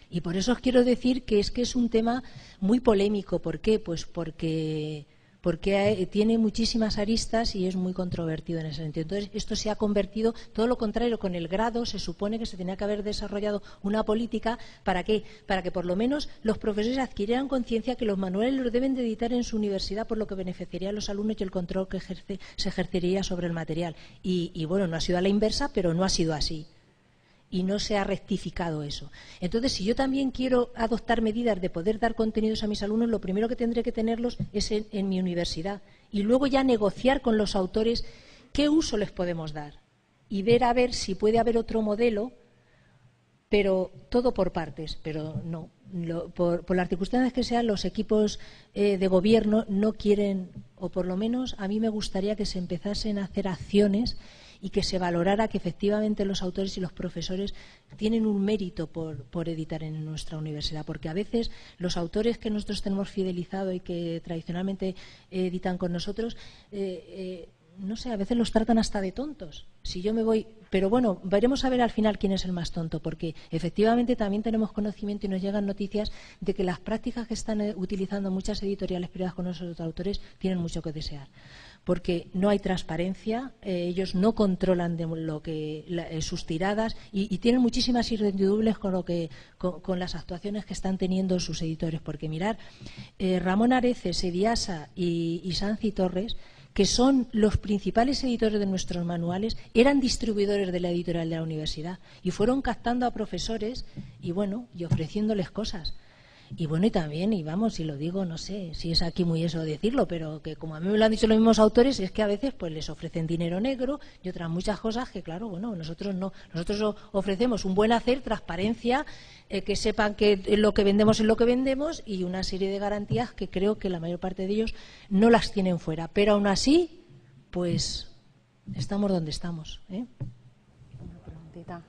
Y por eso os quiero decir que es un tema muy polémico. ¿Por qué? Pues porque tiene muchísimas aristas y es muy controvertido en ese sentido. Entonces, esto se ha convertido, todo lo contrario, con el grado se supone que se tenía que haber desarrollado una política. ¿Para qué? Para que por lo menos los profesores adquirieran conciencia que los manuales los deben de editar en su universidad, por lo que beneficiaría a los alumnos y el control que se ejercería sobre el material. Y bueno, no ha sido a la inversa, pero no ha sido así. Y no se ha rectificado eso. Entonces, si yo también quiero adoptar medidas de poder dar contenidos a mis alumnos, lo primero que tendré que tenerlos es en mi universidad. Y luego ya negociar con los autores qué uso les podemos dar. Y ver a ver si puede haber otro modelo, pero todo por partes. Pero no. Por las circunstancias que sean, los equipos de gobierno no quieren, o por lo menos a mí me gustaría que se empezasen a hacer acciones y que se valorara que efectivamente los autores y los profesores tienen un mérito por editar en nuestra universidad, porque a veces los autores que nosotros tenemos fidelizado y que tradicionalmente editan con nosotros, no sé, a veces los tratan hasta de tontos. Si yo me voy, pero bueno, veremos a ver al final quién es el más tonto, porque efectivamente también tenemos conocimiento y nos llegan noticias de que las prácticas que están utilizando muchas editoriales privadas con nuestros autores tienen mucho que desear. Porque no hay transparencia, ellos no controlan sus tiradas y tienen muchísimas incertidumbres con las actuaciones que están teniendo sus editores. Porque mirar, Ramón Areces, Ediasa y Sanz Torres, que son los principales editores de nuestros manuales, eran distribuidores de la editorial de la universidad y fueron captando a profesores y ofreciéndoles cosas. Y bueno, y también, y vamos, y lo digo, no sé si es aquí muy eso decirlo, pero que como a mí me lo han dicho los mismos autores, es que a veces pues les ofrecen dinero negro y otras muchas cosas que, claro, bueno, nosotros no. Nosotros ofrecemos un buen hacer, transparencia, que sepan que lo que vendemos es lo que vendemos y una serie de garantías que creo que la mayor parte de ellos no las tienen fuera. Pero aún así, pues estamos donde estamos, ¿eh? Una preguntita.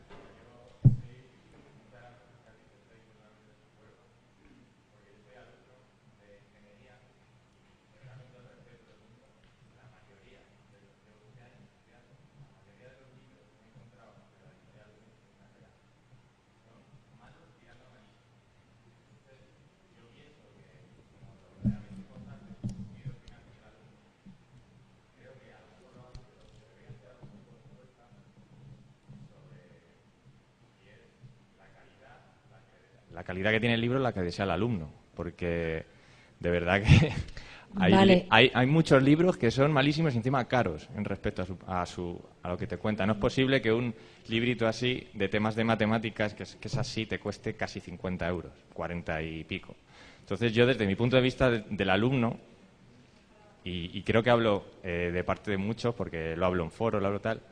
La calidad que tiene el libro es la que desea el alumno, porque de verdad que hay muchos libros que son malísimos y encima caros en respecto a lo que te cuenta. No es posible que un librito así de temas de matemáticas, que es así, te cueste casi 50 euros, 40 y pico. Entonces yo, desde mi punto de vista del alumno, y creo que hablo de parte de muchos, porque lo hablo en foros, lo hablo tal,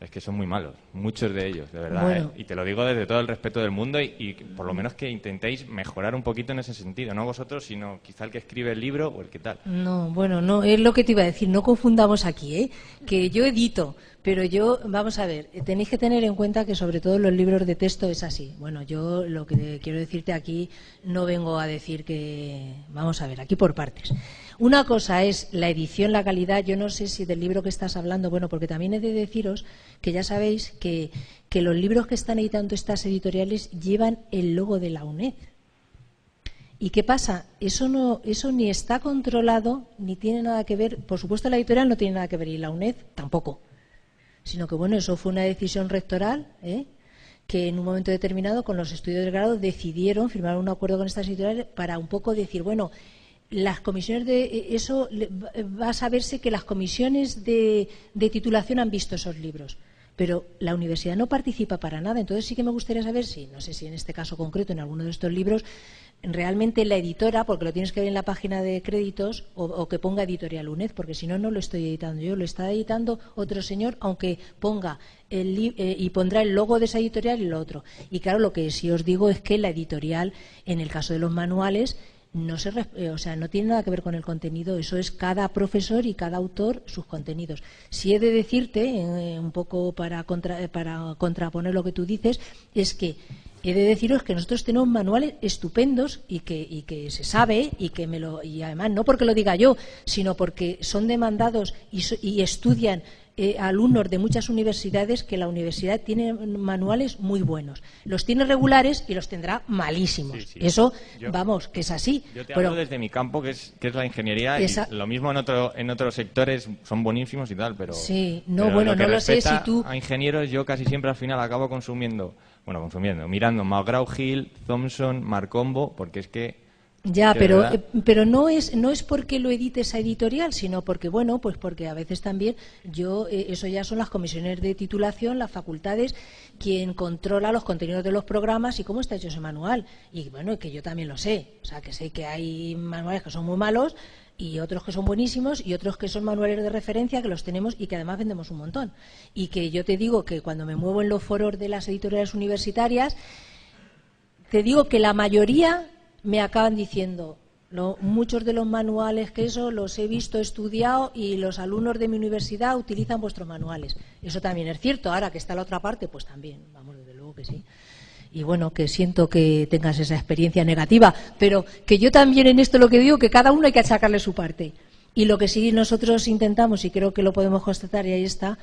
es que son muy malos, muchos de ellos, de verdad. Bueno. Y te lo digo desde todo el respeto del mundo y por lo menos que intentéis mejorar un poquito en ese sentido, no vosotros, sino quizá el que escribe el libro o el que tal. No, bueno, no, es lo que te iba a decir, no confundamos aquí, ¿eh? Que yo edito, pero vamos a ver, tenéis que tener en cuenta que sobre todo los libros de texto es así. Bueno, yo lo que quiero decirte aquí no vengo a decir que, vamos a ver, aquí por partes. Una cosa es la edición, la calidad. Yo no sé si del libro que estás hablando, bueno, porque también he de deciros que ya sabéis que los libros que están editando estas editoriales llevan el logo de la UNED. ¿Y qué pasa? Eso ni está controlado, ni tiene nada que ver. Por supuesto, la editorial no tiene nada que ver y la UNED tampoco. Sino que, bueno, eso fue una decisión rectoral, que en un momento determinado, con los estudios de grado, decidieron firmar un acuerdo con estas editoriales para un poco decir, bueno, las comisiones eso va a saberse que las comisiones de titulación han visto esos libros, pero la universidad no participa para nada. Entonces sí que me gustaría saber si, no sé si en este caso concreto, en alguno de estos libros, realmente la editora, porque lo tienes que ver en la página de créditos, o que ponga Editorial UNED, porque si no, no lo estoy editando yo, lo está editando otro señor, aunque ponga y pondrá el logo de esa editorial y lo otro. Y claro, lo que sí os digo es que la editorial, en el caso de los manuales, no tiene nada que ver con el contenido. Eso es cada profesor y cada autor sus contenidos. Si he de decirte, un poco para contraponer lo que tú dices, es que he de deciros que nosotros tenemos manuales estupendos y que se sabe y además no porque lo diga yo, sino porque son demandados y estudian alumnos de muchas universidades, que la universidad tiene manuales muy buenos. Los tiene regulares y los tendrá malísimos. Sí. Eso, que es así. Yo te hablo desde mi campo, que es la ingeniería, y lo mismo en otros sectores son buenísimos y tal, pero... Sí, no lo sé si tú... A ingenieros yo casi siempre al final acabo mirando McGraw-Hill, Thomson, Marcombo, porque es que... Ya, pero no es porque lo edite esa editorial, sino porque, pues porque a veces también eso ya son las comisiones de titulación, las facultades, quien controla los contenidos de los programas y cómo está hecho ese manual. Y bueno, que yo también lo sé, o sea, que sé que hay manuales que son muy malos y otros que son buenísimos y otros que son manuales de referencia, que los tenemos y que además vendemos un montón. Y que yo te digo que cuando me muevo en los foros de las editoriales universitarias, te digo que la mayoría me acaban diciendo, muchos de los manuales que los he visto, estudiado, y los alumnos de mi universidad utilizan vuestros manuales. Eso también es cierto. Ahora que está la otra parte, pues también, desde luego que sí. Y bueno, que siento que tengas esa experiencia negativa, pero que yo también en esto lo que digo, que cada uno hay que achacarle su parte. Y lo que sí nosotros intentamos, y creo que lo podemos constatar, y ahí está,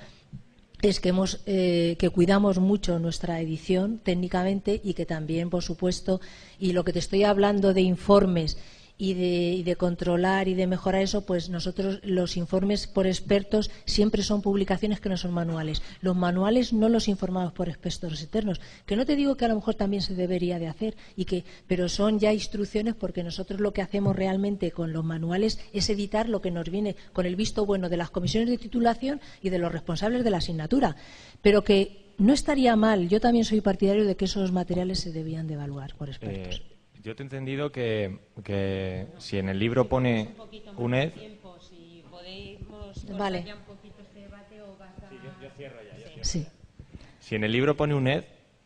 es que cuidamos mucho nuestra edición técnicamente, y que también, por supuesto, y lo que te estoy hablando de informes y de controlar y de mejorar eso, pues nosotros los informes por expertos siempre son publicaciones que no son manuales. Los manuales no los informamos por expertos externos, que no te digo que a lo mejor también se debería de hacer, pero son ya instrucciones, porque nosotros lo que hacemos realmente con los manuales es editar lo que nos viene con el visto bueno de las comisiones de titulación y de los responsables de la asignatura, pero que no estaría mal. Yo también soy partidario de que esos materiales se debían de evaluar por expertos. Yo te he entendido que si en el libro pone UNED... Vale. Yo cierro ya. Sí. Si en el libro pone UNED,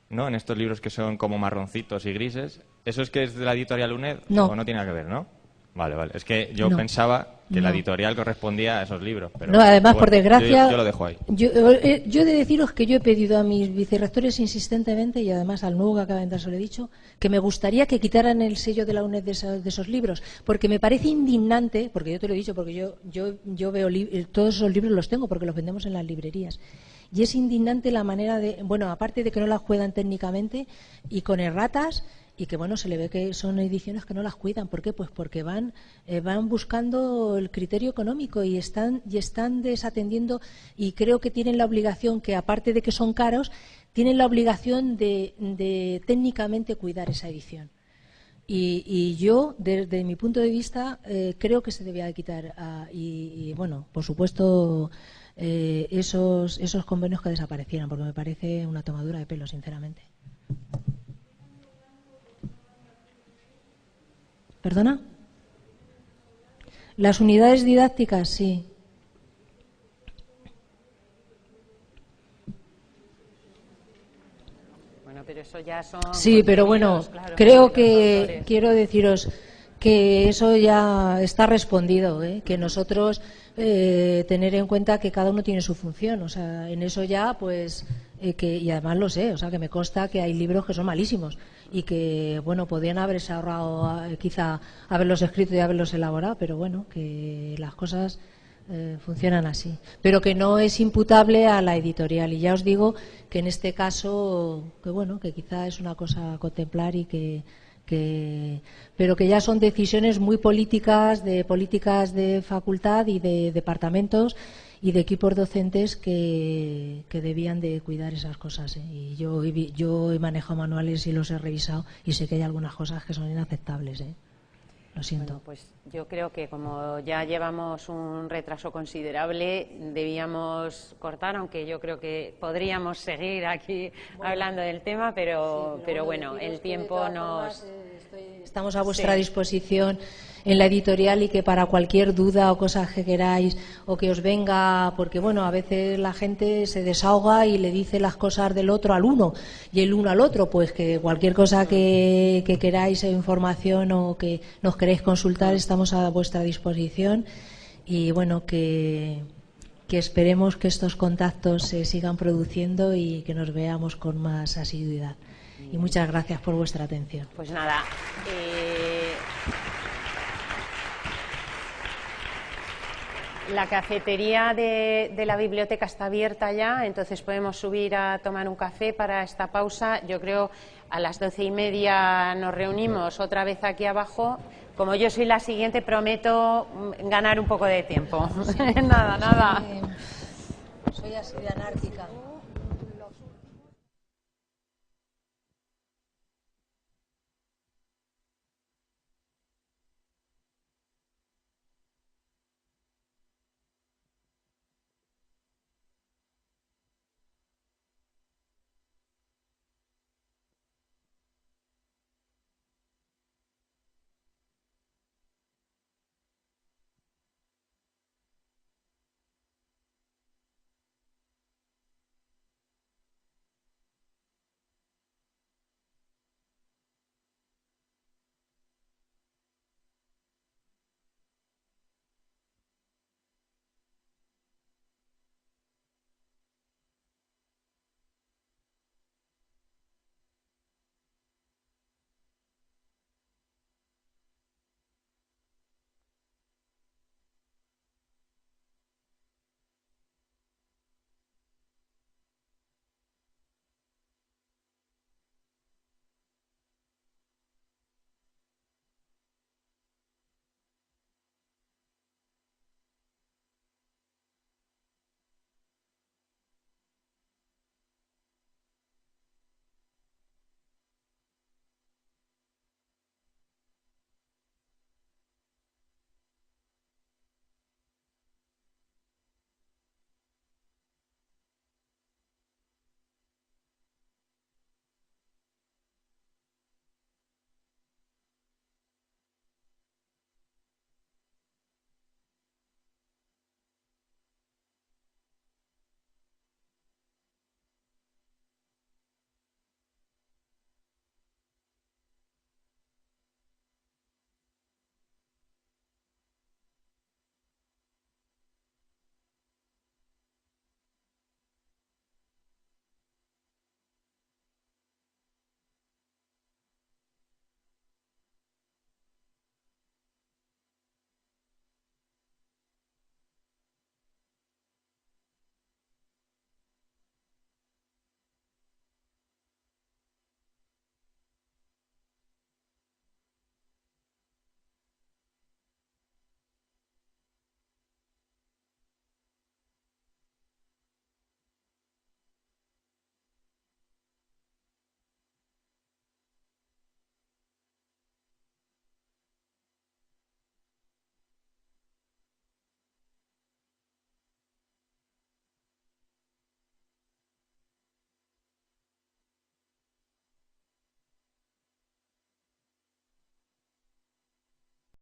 ¿no? En estos libros que son como marroncitos y grises, ¿eso es que es de la editorial UNED? No. ¿O no tiene nada que ver, no? Vale. Es que yo pensaba que la editorial correspondía a esos libros. Pero, no, además, por desgracia... Yo lo dejo ahí. Yo he de deciros que yo he pedido a mis vicerrectores insistentemente, y además al nuevo que acaba de entrar se lo he dicho, que me gustaría que quitaran el sello de la UNED de esos libros, porque me parece indignante, porque yo te lo he dicho, porque yo veo todos esos libros los tengo porque los vendemos en las librerías. Y es indignante la manera de... Bueno, aparte de que no las cuidan técnicamente y con erratas... Y que se le ve que son ediciones que no las cuidan. ¿Por qué? Pues porque van buscando el criterio económico y están desatendiendo, y creo que tienen la obligación, que aparte de que son caros, tienen la obligación de técnicamente cuidar esa edición. Y yo, desde mi punto de vista, creo que se debía de quitar. Por supuesto, esos convenios que desaparecieran, porque me parece una tomadura de pelo, sinceramente. ¿Perdona? Las unidades didácticas, sí. Bueno, pero eso ya son... Sí, pero bueno, claro, creo que quiero deciros que eso ya está respondido, que nosotros tener en cuenta que cada uno tiene su función, o sea, en eso ya pues y además lo sé, o sea, que me consta que hay libros que son malísimos y que podrían haberse ahorrado quizá haberlos escrito y haberlos elaborado, pero bueno, que las cosas funcionan así, pero que no es imputable a la editorial. Y ya os digo que en este caso que quizá es una cosa a contemplar y que pero que ya son decisiones muy políticas de facultad y de departamentos y de equipos docentes que debían de cuidar esas cosas. Y yo he manejado manuales y los he revisado y sé que hay algunas cosas que son inaceptables. Lo siento. Bueno, pues yo creo que como ya llevamos un retraso considerable, debíamos cortar, aunque yo creo que podríamos seguir aquí hablando del tema, pero bueno, el tiempo nos... Estamos a vuestra disposición en la editorial y que para cualquier duda o cosas que queráis o que os venga, porque bueno, a veces la gente se desahoga y le dice las cosas del otro al uno y el uno al otro, pues que cualquier cosa que queráis, información o que nos queréis consultar, estamos a vuestra disposición y bueno, que esperemos que estos contactos se sigan produciendo y que nos veamos con más asiduidad. Y muchas gracias por vuestra atención. Pues nada, la cafetería de la biblioteca está abierta ya, entonces podemos subir a tomar un café para esta pausa. Yo creo a las 12:30 nos reunimos otra vez aquí abajo. Como yo soy la siguiente, prometo ganar un poco de tiempo. Nada. Soy así de anárquica.